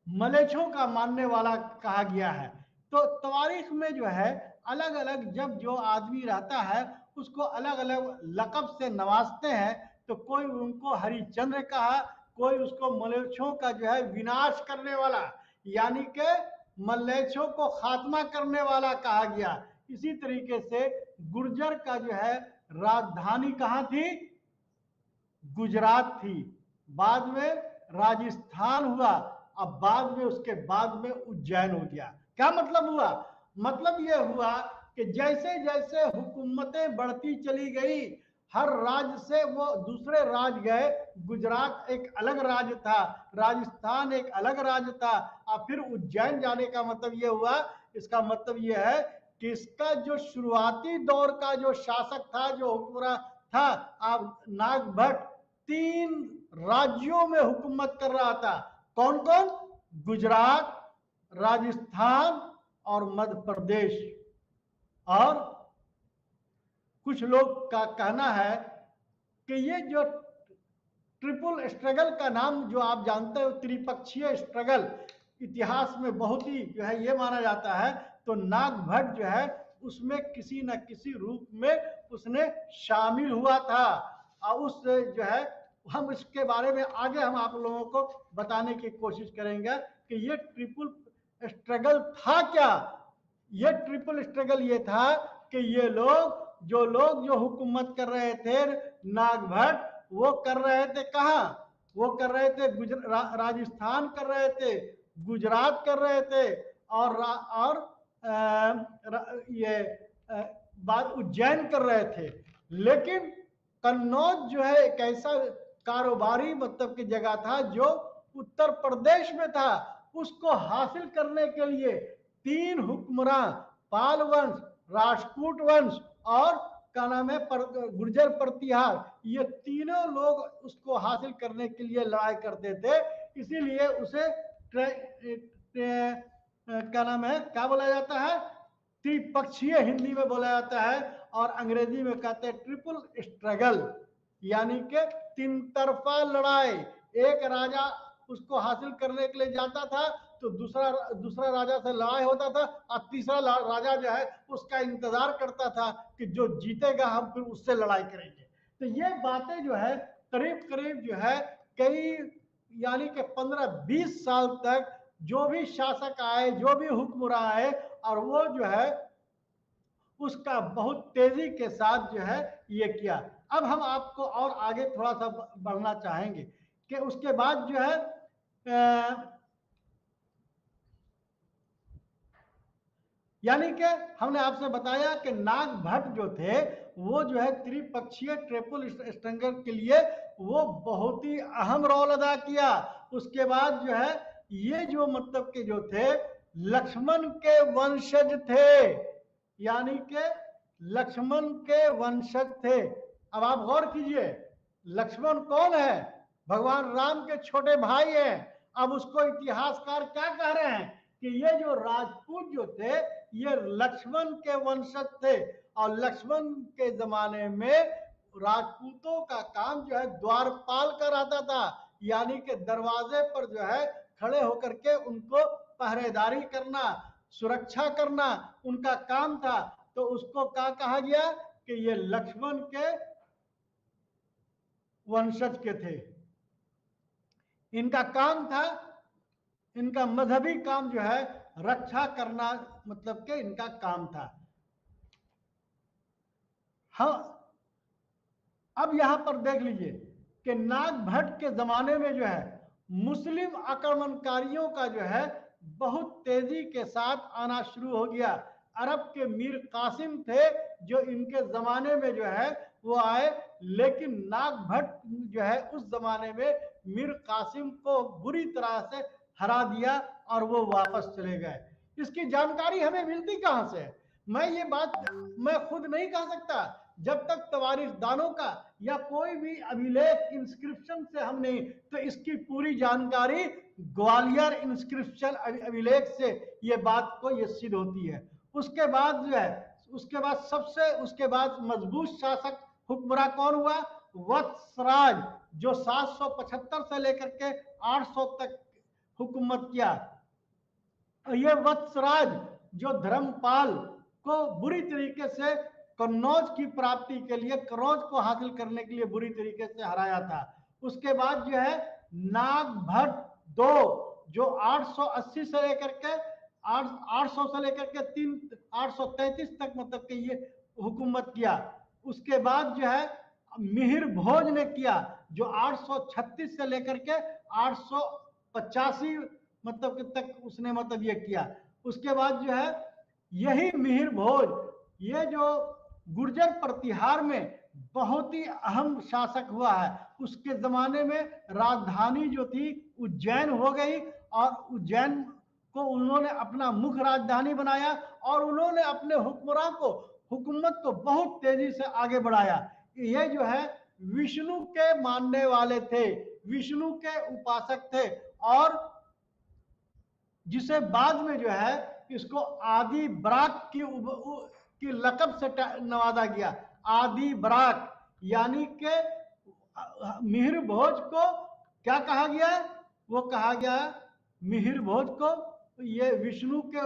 मलेच्छों का मानने वाला कहा गया है। तो तारीख में जो है अलग अलग जब जो आदमी रहता है उसको अलग अलग लकब से नवाजते हैं। तो कोई उनको हरिश्चंद्र कहा, कोई उसको मलेच्छों का जो है विनाश करने वाला, यानी कि मलेच्छों को खात्मा करने वाला कहा गया। इसी तरीके से गुर्जर का जो है राजधानी कहाँ थी? गुजरात थी। बाद में राजस्थान हुआ, अब बाद में उसके बाद में उज्जैन हो गया। क्या मतलब हुआ? मतलब यह हुआ कि जैसे जैसे हुकूमतें बढ़ती चली गई, हर राज्य से वो दूसरे राज्य गए। गुजरात एक अलग राज्य था, राजस्थान एक अलग राज्य था, और फिर उज्जैन जाने का मतलब यह हुआ, इसका मतलब यह है कि इसका जो शुरुआती दौर का जो शासक था, जो हुक्मरान था, आप नागभट्ट 3 राज्यों में हुकूमत कर रहा था। कौन कौन? गुजरात, राजस्थान और मध्य प्रदेश। और कुछ लोग का कहना है कि ये जो ट्रिपल स्ट्रगल का नाम जो आप जानते हो, त्रिपक्षीय स्ट्रगल, इतिहास में बहुत ही जो है ये माना जाता है। तो नागभट्ट जो है उसमें किसी न किसी रूप में उसने शामिल हुआ था। और उस जो है हम इसके बारे में आगे हम आप लोगों को बताने की कोशिश करेंगे कि ये ट्रिपल स्ट्रगल था क्या। ये ट्रिपल स्ट्रगल ये था कि ये लोग जो हुकूमत कर रहे थे नागभट्ट, वो कर रहे थे कहाँ? वो कर रहे थे राजस्थान कर रहे थे, गुजरात कर रहे थे, और ये बात उज्जैन कर रहे थे। लेकिन कन्नौज जो है एक ऐसा कारोबारी मतलब की जगह था जो उत्तर प्रदेश में था। उसको हासिल करने के लिए 3 हुक्मरान, पाल वंश, राजपूत वंश और क्या नाम है गुर्जर प्रतिहार, ये तीनों लोग उसको हासिल करने के लिए लड़ाई करते थे। इसीलिए उसे क्या नाम है, क्या बोला जाता है? त्रिपक्षीय हिंदी में बोला जाता है, और अंग्रेजी में कहते हैं ट्रिपल स्ट्रगल, यानी कि 3 तरफा लड़ाई। एक राजा उसको हासिल करने के लिए जाता था तो दूसरा राजा से लड़ाई होता था, और तीसरा राजा जो है उसका इंतजार करता था कि जो जीतेगा हम फिर उससे लड़ाई करेंगे। तो ये बातें जो है करीब करीब जो है कई यानी कि 15-20 साल तक जो भी शासक आए, जो भी हुक्मरान आए, और वो जो है उसका बहुत तेजी के साथ जो है ये किया। अब हम आपको और आगे थोड़ा सा बढ़ना चाहेंगे कि उसके बाद जो है यानी कि हमने आपसे बताया कि नागभट्ट जो थे वो जो है त्रिपक्षीय ट्रिपल स्ट्रगल के लिए वो बहुत ही अहम रोल अदा किया। उसके बाद जो है ये जो मतलब के जो थे लक्ष्मण के वंशज थे, यानी कि लक्ष्मण के वंशज थे। अब आप गौर कीजिए, लक्ष्मण कौन है? भगवान राम के छोटे भाई हैं। अब उसको इतिहासकार क्या कह रहे हैं कि ये जो राजपूत जो थे ये लक्ष्मण के वंशज थे। और लक्ष्मण के जमाने में राजपूतों का काम जो है द्वारपाल का रहता था, यानी कि दरवाजे पर जो है खड़े होकर के उनको पहरेदारी करना, सुरक्षा करना उनका काम था। तो उसको क्या कहा गया कि ये लक्ष्मण के वंशज के थे। इनका काम था, इनका मजहबी काम जो है रक्षा करना, मतलब कि इनका काम था। हाँ, अब यहां पर देख लीजिए कि नागभट्ट के जमाने में जो है मुस्लिम आक्रमणकारियों का जो है बहुत तेजी के साथ आना शुरू हो गया। अरब के मीर कासिम थे जो इनके जमाने में जो है वो आए, लेकिन नागभट्ट जो है उस जमाने में मीर कासिम को बुरी तरह से हरा दिया और वो वापस चले गए। इसकी जानकारी हमें मिलती कहां से है? मैं ये बात मैं खुद नहीं कह सकता, जब तक तवारीखदानों का या कोई भी अभिलेख इंस्क्रिप्शन से हम नहीं, तो इसकी पूरी जानकारी ग्वालियर इंस्क्रिप्शन अभिलेख से ये बात को ये सिद्ध होती है। उसके बाद जो है उसके बाद मजबूत शासक हुक्मरान कौन हुआ? वत्सराज, जो 775 से लेकर के 800 तक हुकूमत किया। ये वत्सराज जो धर्मपाल को बुरी तरीके से कन्नौज की प्राप्ति के लिए, कन्नौज को हासिल करने के लिए बुरी तरीके से हराया था। उसके बाद जो है नागभट्ट दो, जो 880 से लेकर के 800 से लेकर के 833 तक मतलब कि ये हुकूमत किया। उसके बाद जो है मिहिर भोज ने किया, जो 836 से लेकर के 885 मतलब कि तक उसने मतलब ये किया। उसके बाद जो है यही मिहिर भोज, ये जो गुर्जर प्रतिहार में बहुत ही अहम शासक हुआ है। उसके जमाने में राजधानी जो थी उज्जैन हो गई, और उज्जैन को उन्होंने अपना मुख्य राजधानी बनाया, और उन्होंने अपने हुकूमत को बहुत तेजी से आगे बढ़ाया। ये जो है विष्णु के मानने वाले थे, विष्णु के उपासक थे, और जिसे बाद में जो है इसको आदि बराक की लकब से नवाजा गया। आदि बराक, यानी कि मिहिर भोज को क्या कहा गया? वो कहा गया मिहिर भोज को ये विष्णु के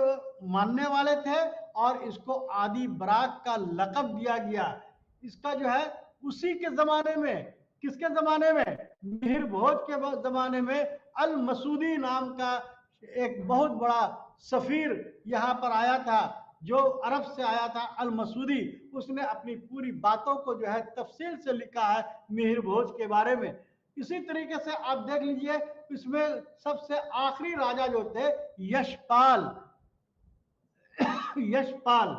मानने वाले थे, और इसको आदि बराक का लकब दिया गया। इसका जो है उसी के जमाने में, किसके जमाने में? मिहिर भोज के जमाने में अल मसूदी नाम का एक बहुत बड़ा सफीर यहाँ पर आया था, जो अरब से आया था, अल मसूदी। उसने अपनी पूरी बातों को जो है तफसील से लिखा है मिहिर भोज के बारे में। इसी तरीके से आप देख लीजिए, इसमें सबसे आखिरी राजा जो थे यशपाल, यशपाल।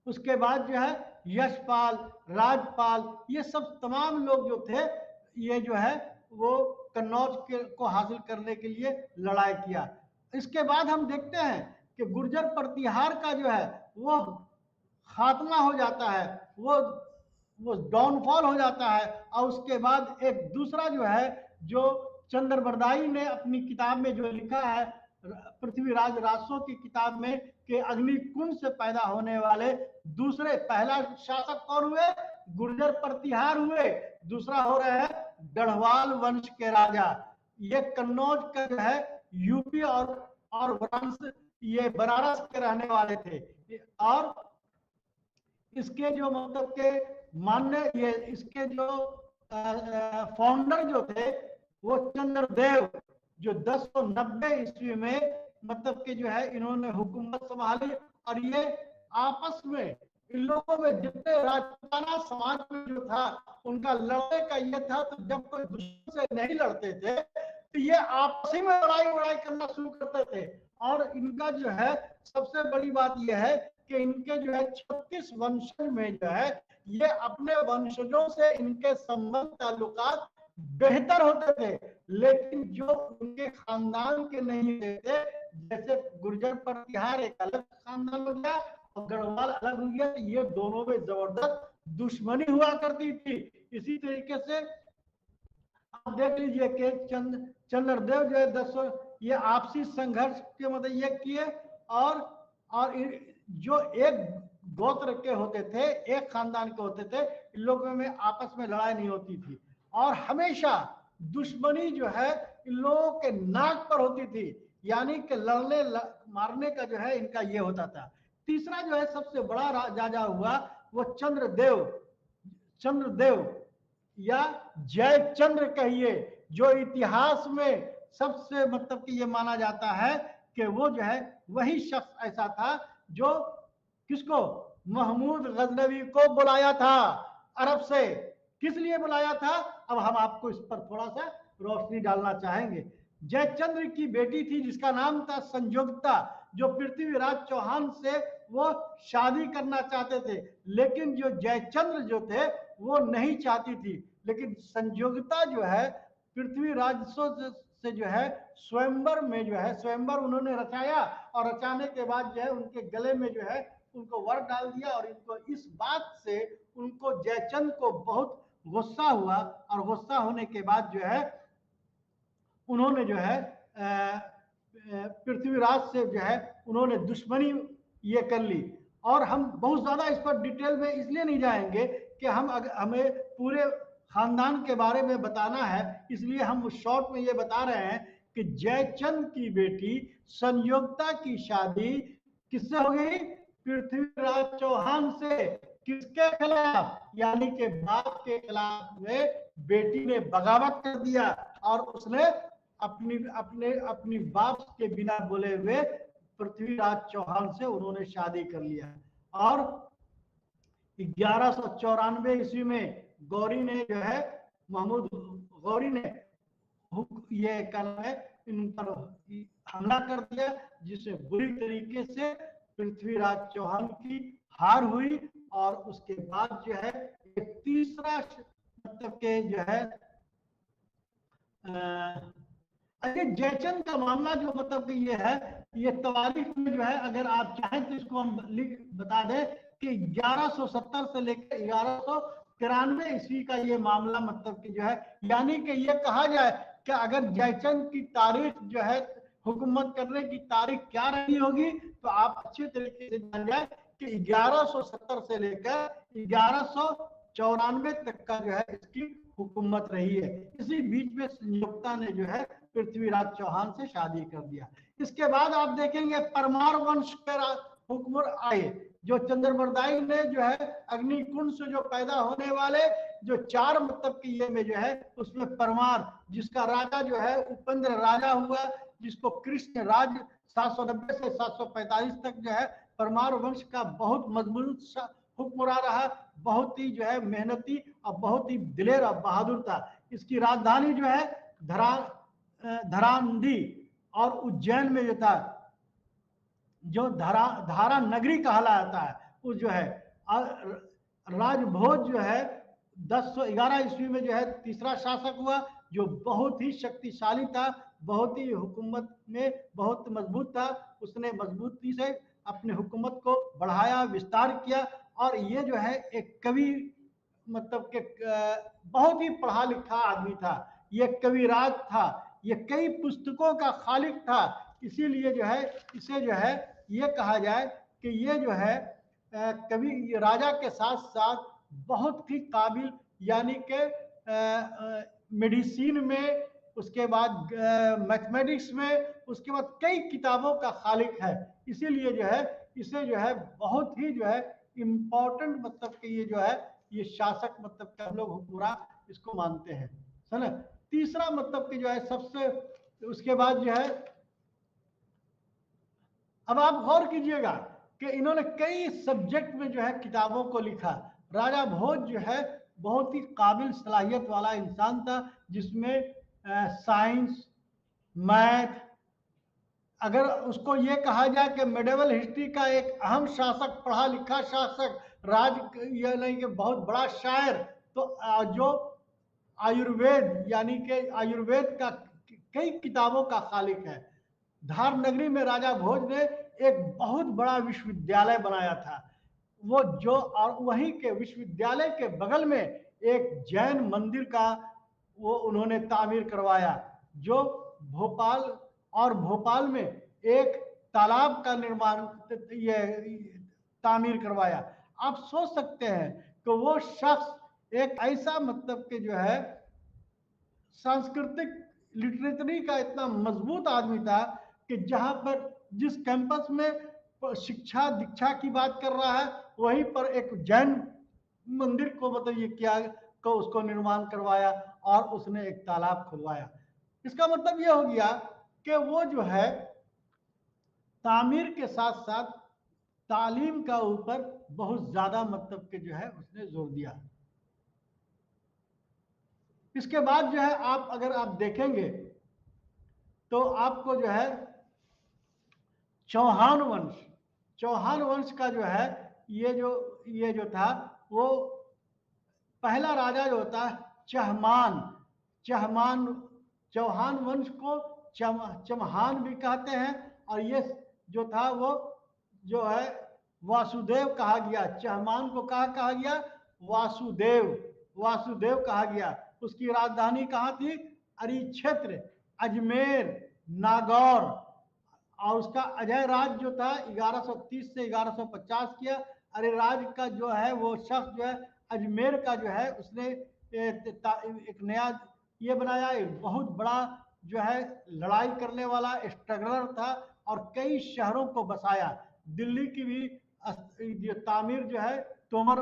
उसके बाद जो है यशपाल, राजपाल, ये सब तमाम लोग जो थे, ये जो है वो कन्नौज को हासिल करने के लिए लड़ाई किया। इसके बाद हम देखते हैं कि गुर्जर प्रतिहार का जो है वो खात्मा हो जाता है, वो डाउनफॉल हो जाता है। और उसके बाद एक दूसरा जो है, जो चंद्रबरदाई ने अपनी किताब में जो लिखा है, पृथ्वीराज रासो की किताब में, कि अग्निकुंड से पैदा होने वाले दूसरे पहला शासक कौन हुए? गुर्जर प्रतिहार हुए। दूसरा हो रहे हैं गढ़वाल वंश के राजा। ये कन्नौज का जो है यूपी और वंश, ये बनारस के रहने वाले थे। और इसके जो मतलब के मान्य, ये इसके जो फाउंडर जो थे वो चंद्रदेव, जो 1090 ईस्वी में मतलब के जो है इन्होंने हुकूमत संभाली। और ये आपस में इन लोगों में जितने राजपूताना समाज में जो था उनका लड़ने का ये था, तो जब कोई दुश्मन से नहीं लड़ते थे तो ये आपस में लड़ाई करना शुरू करते थे। और इनका जो है सबसे बड़ी बात यह है कि इनके जो है 36 वंशज में जो है ये अपने वंशजों से इनके संबंध ताल्लुकात बेहतर होते थे, लेकिन जो उनके खानदान के नहीं थे, जैसे गुर्जर प्रतिहार एक अलग खानदान हो गया और गढ़वाल अलग हो गया, ये दोनों में जबरदस्त दुश्मनी हुआ करती थी। इसी तरीके से आप देख लीजिए कि चंद्रदेव जो है ये आपसी संघर्ष के मतलब ये किए, और जो एक गोत्र के होते थे, एक खानदान के होते थे, इन लोगों में आपस में लड़ाई नहीं होती थी और हमेशा दुश्मनी जो है इन लोगों के नाक पर होती थी, यानी कि लड़ने मारने का जो है इनका ये होता था। तीसरा जो है सबसे बड़ा राजा हुआ वो चंद्रदेव या जयचंद्र कहिए, जो इतिहास में सबसे मतलब कि ये माना जाता है कि वो जो है वही शख्स ऐसा था जो किसको, महमूद गजनवी को बुलाया था अरब से। किस लिए बुलाया था, अब हम आपको इस पर थोड़ा सा रोशनी डालना चाहेंगे। जयचंद्र की बेटी थी जिसका नाम था संयोगिता, जो पृथ्वीराज चौहान से वो शादी करना चाहते थे, लेकिन जो जयचंद्र जो थे वो नहीं चाहती थी। लेकिन संयोगिता जो है पृथ्वीराज से जो है स्वयंवर में जो है स्वयंवर उन्होंने रचाया और रचाने के बाद जो है उनके गले में जो है उनको वर डाल दिया और इनको इस बात से उनको जयचंद को बहुत गुस्सा हुआ और गुस्सा होने के बाद जो है उन्होंने जो है पृथ्वीराज से जो है उन्होंने दुश्मनी ये कर ली। और हम बहुत ज्यादा इस पर डिटेल में इसलिए नहीं जाएंगे कि हमें पूरे खानदान के बारे में बताना है, इसलिए हम शॉर्ट में ये बता रहे हैं कि जयचंद की बेटी संयोगिता की शादी किससे हो गई, पृथ्वीराज चौहान से। किसके खिलाफ, यानी कि बाप के खिलाफ में बेटी ने बगावत कर दिया और उसने अपनी बाप के बिना बोले हुए पृथ्वीराज चौहान से उन्होंने शादी कर लिया। और 1194 ईस्वी में गौरी ने जो है महमूद गौरी ने ये कहना है इन पर हमला कर दिया, जिससे बुरी तरीके से पृथ्वीराज चौहान की हार हुई। और उसके बाद जो है एक तीसरा मतलब के जो है अरे जयचंद का मामला जो मतलब कि ये है, ये तवारीख में जो है अगर आप चाहें तो इसको हम बता दें कि 1170 से लेकर 1193 ईस्वी का ये मामला मतलब कि जो है, यानी कि ये कहा जाए कि अगर जयचंद की तारीख जो है हुकूमत करने की तारीख क्या रही होगी तो आप अच्छे तरीके से जान जाए कि 1170 से लेकर 1194 तक का जो है इसकी हुकूमत रही है। इसी बीच में संयोगिता ने जो है पृथ्वीराज चौहान से शादी कर दिया। इसके बाद आप देखेंगे परमार वंश के हुक्मरान आए, जो चंद्रबरदाई ने जो है अग्निकुंड से जो पैदा होने वाले जो चार मतलब की ये में जो है उसमें परमार, जिसका राजा जो है उपेंद्र राजा हुआ, जिसको कृष्ण राज 790 से 745 तक जो है परमार वंश का बहुत मजबूत हुक्मरान रहा, बहुत ही जो है मेहनती और बहुत ही दिलेर और बहादुर था। इसकी राजधानी जो है धरांधी और उज्जैन में जो था जो धारा नगरी कहलाता है वो जो है। राजभोज जो है 1011 ईस्वी में जो है तीसरा शासक हुआ, जो बहुत ही शक्तिशाली था, बहुत ही हुकूमत में बहुत मजबूत था। उसने मजबूती से अपने हुकूमत को बढ़ाया, विस्तार किया। और ये जो है एक कवि मतलब के बहुत ही पढ़ा लिखा आदमी था, ये कविराज था, ये कई पुस्तकों का खालिक था। इसीलिए जो है इसे जो है ये कहा जाए कि ये जो है कवि राजा के साथ साथ बहुत ही काबिल, यानी कि मेडिसिन में, उसके बाद मैथमेटिक्स में, उसके बाद कई किताबों का खालिक है। इसीलिए जो है इसे जो है बहुत ही जो है इम्पोर्टेंट मतलब कि ये जो है ये शासक मतलब कि हम लोग हुक्मरान इसको मानते हैं, है ना। तीसरा मतलब कि जो है सबसे उसके बाद जो है अब आप गौर कीजिएगा कि इन्होंने कई सब्जेक्ट में जो है किताबों को लिखा। राजा भोज जो है बहुत ही काबिल सलाहियत वाला इंसान था, जिसमें साइंस, मैथ, अगर उसको ये कहा जाए कि मेडिवल हिस्ट्री का एक अहम शासक, पढ़ा लिखा शासक, ये नहीं कि बहुत बड़ा शायर, तो जो आयुर्वेद यानी कि आयुर्वेद का कई किताबों का खालिक है। धार नगरी में राजा भोज ने एक बहुत बड़ा विश्वविद्यालय बनाया था, वो जो और वहीं के विश्वविद्यालय के बगल में एक जैन मंदिर का वो उन्होंने तामीर करवाया, जो भोपाल और भोपाल में एक तालाब का निर्माण, ये तामीर करवाया। आप सोच सकते हैं कि वो शख्स एक ऐसा मतलब के जो है सांस्कृतिक लिटरेचरी का इतना मजबूत आदमी था कि जहां पर जिस कैंपस में शिक्षा दीक्षा की बात कर रहा है वहीं पर एक जैन मंदिर को मतलब ये किया को उसको निर्माण करवाया और उसने एक तालाब खुलवाया। इसका मतलब ये हो गया कि वो जो है तामीर के साथ साथ तालीम का ऊपर बहुत ज्यादा मतलब के जो है उसने जोर दिया। इसके बाद जो है आप अगर आप देखेंगे तो आपको जो है चौहान वंश का जो है ये जो था वो पहला राजा जो होता है चहमान चौहान वंश को चमहान भी कहते हैं। और ये जो था वो जो है वासुदेव कहा गया। चहमान को कहा गया वासुदेव कहा गया। उसकी राजधानी कहाँ थी? अरी क्षेत्र, अजमेर, नागौर। और उसका अजय राज जो था 1130 से 1150 किया। अरे राज का जो है वो शख्स जो है अजमेर का जो है उसने एक नया ये बनाया, एक बहुत बड़ा जो है लड़ाई करने वाला स्ट्रगलर था और कई शहरों को बसाया। दिल्ली की भी तामीर जो है तोमर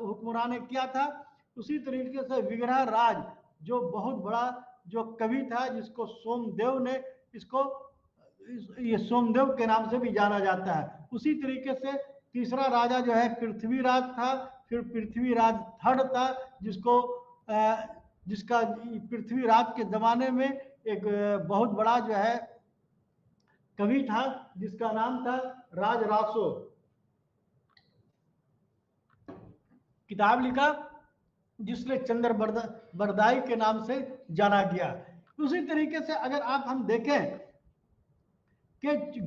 हुक्मरान ने किया था। उसी तरीके से विग्रह राज जो बहुत बड़ा जो कवि था जिसको सोमदेव ने इसको ये सोमदेव के नाम से भी जाना जाता है। उसी तरीके से तीसरा राजा जो है पृथ्वीराज था। फिर पृथ्वीराज थर्ड था जिसका पृथ्वीराज के जमाने में एक बहुत बड़ा जो है कवि था जिसका नाम था राजरासो। किताब लिखा जिसने चंद्र बरदाई के नाम से जाना गया। उसी तरीके से अगर आप हम देखें कि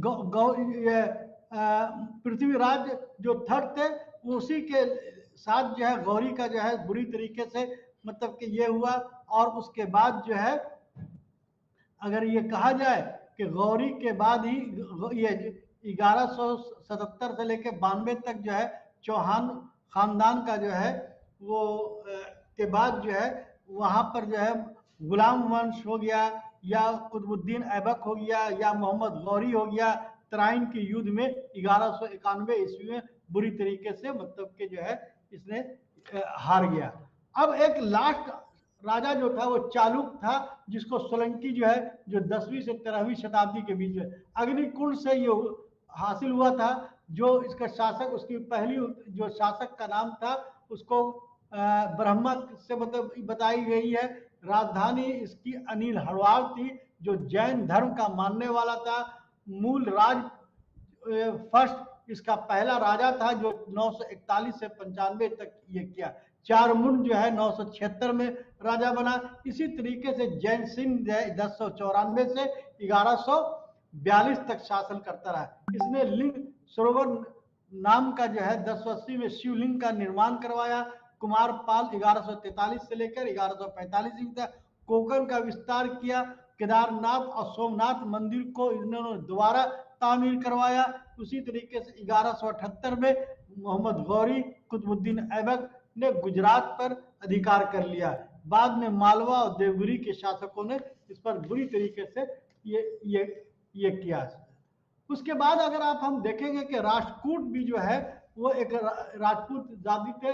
पृथ्वीराज जो थर्ड थे उसी के साथ जो है गौरी का जो है बुरी तरीके से मतलब कि ये हुआ। और उसके बाद जो है अगर ये कहा जाए कि गौरी के बाद ही ये 1177 से लेकर 92 तक जो है चौहान खानदान का जो है वो के बाद जो है वहां पर जो है गुलाम वंश हो गया या कुतुबुद्दीन ऐबक हो गया या मोहम्मद गौरी हो गया। तराइन के युद्ध में 1191 ईस्वी में बुरी तरीके से मतलब के जो है इसने हार गया। अब एक लास्ट राजा जो था वो चालुक था जिसको सोलंकी जो है जो 10वीं से 13वीं शताब्दी के बीच में अग्निकुंड से ये हासिल हुआ था। जो इसका शासक उसकी पहली जो शासक का नाम था उसको ब्रह्मा से मतलब बताई गई है। राजधानी इसकी अनिल हरवाल थी जो जैन धर्म का मानने वाला था। मूल राज फर्स्ट इसका पहला राजा था जो 941 से 95 तक ये किया। चारमुंड जो है 976 में राजा बना। इसी तरीके से जैन सिंह 1094 से 1142 तक शासन करता रहा। इसने लिंग सरोवर नाम का जो है 1080 में शिवलिंग का निर्माण करवाया। कुमार पाल 1143 से लेकर 1145 तक कोकण का विस्तार किया। केदारनाथ और सोमनाथ मंदिर को इन्होंने दोबारा तामीर करवाया। उसी तरीके से 1178 में मोहम्मद गौरी कुतुबुद्दीन ऐबक ने गुजरात पर अधिकार कर लिया। बाद में मालवा और देवगिरी के शासकों ने इस पर बुरी तरीके से ये किया। उसके बाद अगर आप हम देखेंगे कि राष्ट्रकूट भी जो है वो एक राजपूत जाति थे।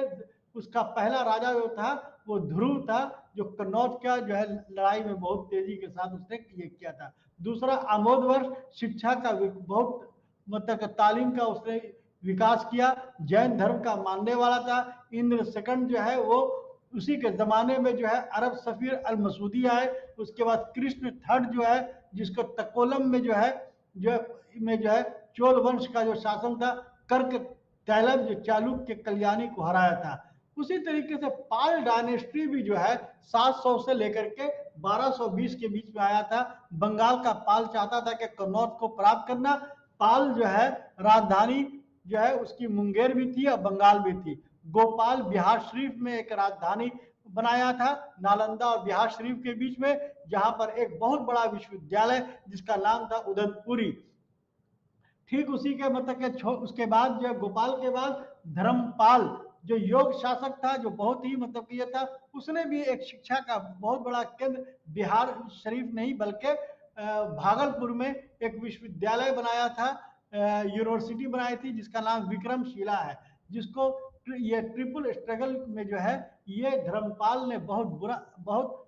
उसका पहला राजा जो था वो ध्रुव था जो कन्नौज का जो है लड़ाई में बहुत तेजी के साथ उसने ये किया था। दूसरा आमोद वर्ष शिक्षा का बहुत मतलब तालीम का उसने विकास किया। जैन धर्म का मानने वाला था। इंद्र सेकंड जो है वो उसी के जमाने में जो है अरब सफीर अल मसूदी आए। उसके बाद कृष्ण थर्ड जो है जिसको तकोलम में जो है चोल वंश का जो शासन था कर्क तैलव जो चालुक्य कल्याणी को हराया था। उसी तरीके से पाल डायनेस्टी भी जो है 700 से लेकर के 1220 के बीच में आया था। बंगाल का पाल चाहता था कि कन्नौज को प्राप्त करना। पाल जो है राजधानी जो है उसकी मुंगेर भी थी और बंगाल भी थी। गोपाल बिहार शरीफ में एक राजधानी बनाया था नालंदा और बिहार शरीफ के बीच में, जहां पर एक बहुत बड़ा विश्वविद्यालय जिसका नाम था उदयपुरी ठीक उसी के मतलब के उसके बाद जो गोपाल के बाद धर्मपाल जो योग शासक था, जो बहुत ही मतलब कि ये था, उसने भी एक शिक्षा का बहुत बड़ा केंद्र बिहार शरीफ नहीं बल्कि भागलपुर में एक विश्वविद्यालय बनाया था, यूनिवर्सिटी बनाई थी जिसका नाम विक्रमशिला है, जिसको ये ट्रिपल स्ट्रगल में जो है ये धर्मपाल ने बहुत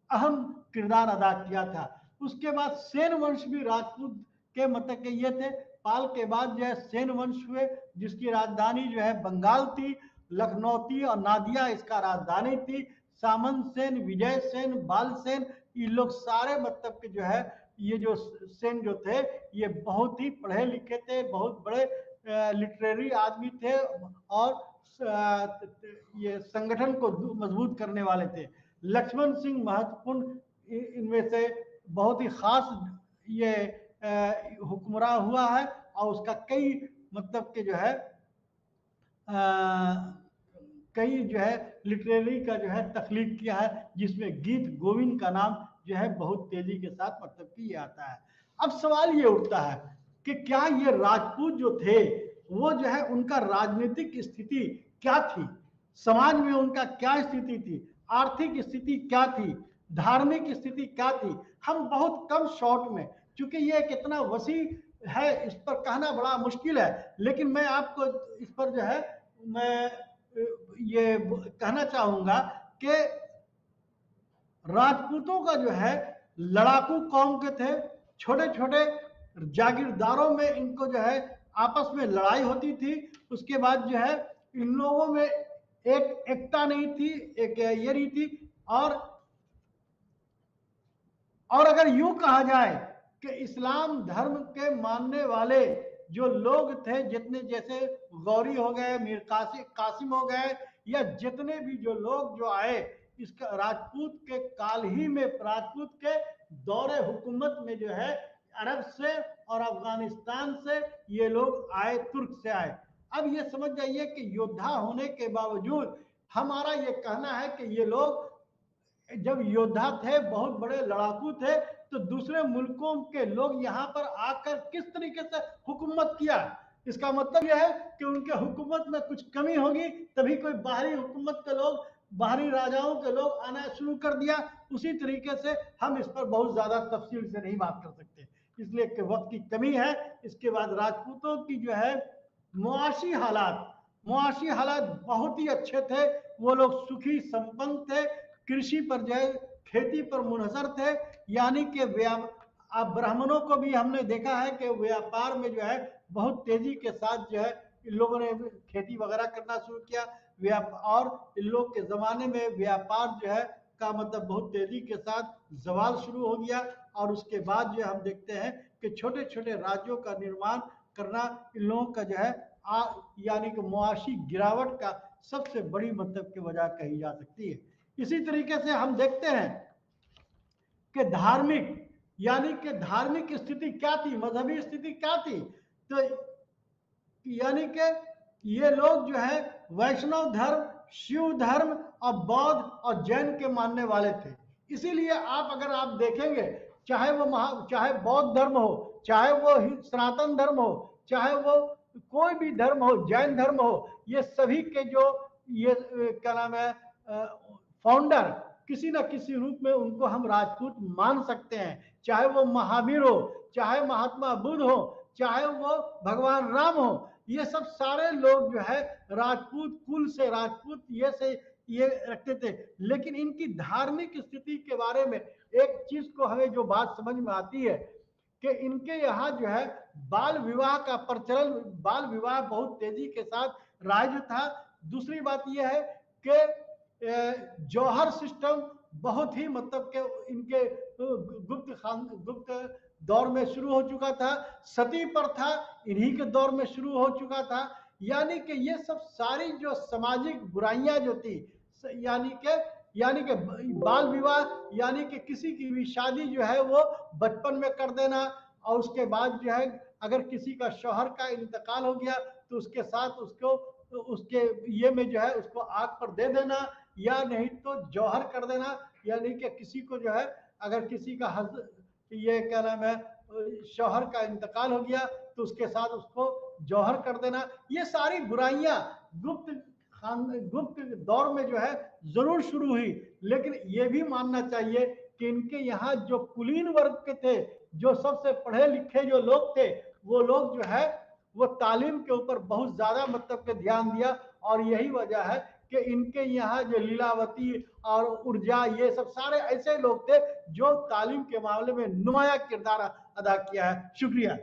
अहम किरदार अदा किया था। उसके बाद सेन वंश भी राजपूत के मतलब के ये थे। पाल के बाद जो है सेन वंश हुए, जिसकी राजधानी जो है बंगाल थी, लखनौती और नादिया इसका राजधानी थी। सामंत सेन, विजय सेन, बाल सेन, ये लोग सारे मतलब के जो है ये जो सेन जो थे ये बहुत ही पढ़े लिखे थे, बहुत बड़े लिटरेरी आदमी थे और ये संगठन को मजबूत करने वाले थे। लक्ष्मण सिंह महत्वपूर्ण इनमें से बहुत ही खास ये हुक्मरां हुआ है और उसका कई मतलब के जो है कई जो है लिटरेरी का जो है तख्लीक किया है, जिसमें गीत गोविंद का नाम जो है बहुत तेजी के साथ मतलब कि ये आता है। अब सवाल ये उठता है कि क्या ये राजपूत जो थे वो जो है उनका राजनीतिक स्थिति क्या थी, समाज में उनका क्या स्थिति थी, आर्थिक स्थिति क्या थी, धार्मिक स्थिति क्या थी। हम बहुत कम शॉर्ट में, क्योंकि ये एक इतना वसी है, इस पर कहना बड़ा मुश्किल है, लेकिन मैं आपको इस पर जो है मैं ये कहना चाहूंगा कि राजपूतों का जो है लड़ाकू कौम के थे, छोटे छोटे जागीरदारों में इनको जो है आपस में लड़ाई होती थी। उसके बाद जो है इन लोगों में एक एकता नहीं थी, एक ये नहीं थी। और अगर यूं कहा जाए कि इस्लाम धर्म के मानने वाले जो लोग थे, जितने जैसे गौरी हो गए, मीर कासिम हो गए, या जितने भी जो लोग जो आए इसका राजपूत के काल ही में, राजपूत के दौरे हुकूमत में जो है अरब से और अफगानिस्तान से ये लोग आए, तुर्क से आए। अब ये समझ जाइए कि योद्धा होने के बावजूद हमारा ये कहना है कि ये लोग जब योद्धा थे, बहुत बड़े लड़ाकू थे, तो दूसरे मुल्कों के लोग यहाँ पर आकर किस तरीके से हुकूमत किया, इसका मतलब यह है कि उनके हुकूमत में कुछ कमी होगी, तभी कोई बाहरी हुकूमत के लोग, बाहरी राजाओं के लोग आना शुरू कर दिया। उसी तरीके से हम इस पर बहुत ज्यादा तफसील से नहीं बात कर सकते, इसलिए कि वक्त की कमी है। इसके बाद राजपूतों की जो है मुआशी हालात बहुत ही अच्छे थे। वो लोग सुखी संपन्न थे, कृषि पर जो है, खेती पर मुनहसर थे, यानी कि अब ब्राह्मणों को भी हमने देखा है कि व्यापार में जो है बहुत तेजी के साथ जो है इन लोगों ने खेती वगैरह करना शुरू किया। और इन लोग के जमाने में व्यापार जो है का मतलब बहुत तेजी के साथ जवाल शुरू हो गया। और उसके बाद जो हम देखते हैं कि छोटे छोटे राज्यों का निर्माण करना इन लोगों का जो है यानी कि मुआशी गिरावट का सबसे बड़ी मतलब की वजह कही जा सकती है। इसी तरीके से हम देखते हैं कि धार्मिक स्थिति क्या थी, मजहबी स्थिति क्या थी। तो यानी कि ये लोग जो है वैष्णव धर्म, शिव धर्म और बौद्ध और जैन के मानने वाले थे। इसीलिए अगर आप देखेंगे, चाहे बौद्ध धर्म हो, चाहे वो सनातन धर्म हो, चाहे वो कोई भी धर्म हो, जैन धर्म हो, ये सभी के जो ये क्या नाम है फाउंडर, किसी न किसी रूप में उनको हम राजपूत मान सकते हैं। चाहे वो महावीर हो, चाहे महात्मा बुद्ध हो, चाहे वो भगवान राम हो, ये सब सारे लोग जो है राजपूत कुल से, राजपूत ये रखते थे। लेकिन इनकी धार्मिक स्थिति के बारे में एक चीज को हमें जो बात समझ में आती है कि इनके यहाँ जो है बाल विवाह का प्रचलन, बाल विवाह बहुत तेजी के साथ राज था। दूसरी बात यह है कि जौहर सिस्टम बहुत ही मतलब के इनके गुप्त दौर में शुरू हो चुका था। सती प्रथा इन्हीं के दौर में शुरू हो चुका था। यानी कि ये सब सारी जो सामाजिक बुराइयां जो थी, यानी कि बाल विवाह, यानी कि किसी की भी शादी जो है वो बचपन में कर देना, और उसके बाद जो है अगर किसी का शौहर का इंतकाल हो गया तो उसके साथ उसके ये में जो है उसको आग पर दे देना, या नहीं तो जौहर कर देना। यानी कि किसी को जो है अगर किसी का ये क्या नाम है शौहर का इंतकाल हो गया तो उसके साथ उसको जौहर कर देना, ये सारी बुराइयां गुप्त दौर में जो है जरूर शुरू हुई। लेकिन ये भी मानना चाहिए कि इनके यहाँ जो कुलीन वर्ग के थे, जो सबसे पढ़े लिखे जो लोग थे, वो लोग जो है वो तालीम के ऊपर बहुत ज्यादा मतलब के ध्यान दिया। और यही वजह है कि इनके यहाँ जो लीलावती और ऊर्जा, ये सब सारे ऐसे लोग थे जो तालीम के मामले में नुमाया किरदार अदा किया है। शुक्रिया।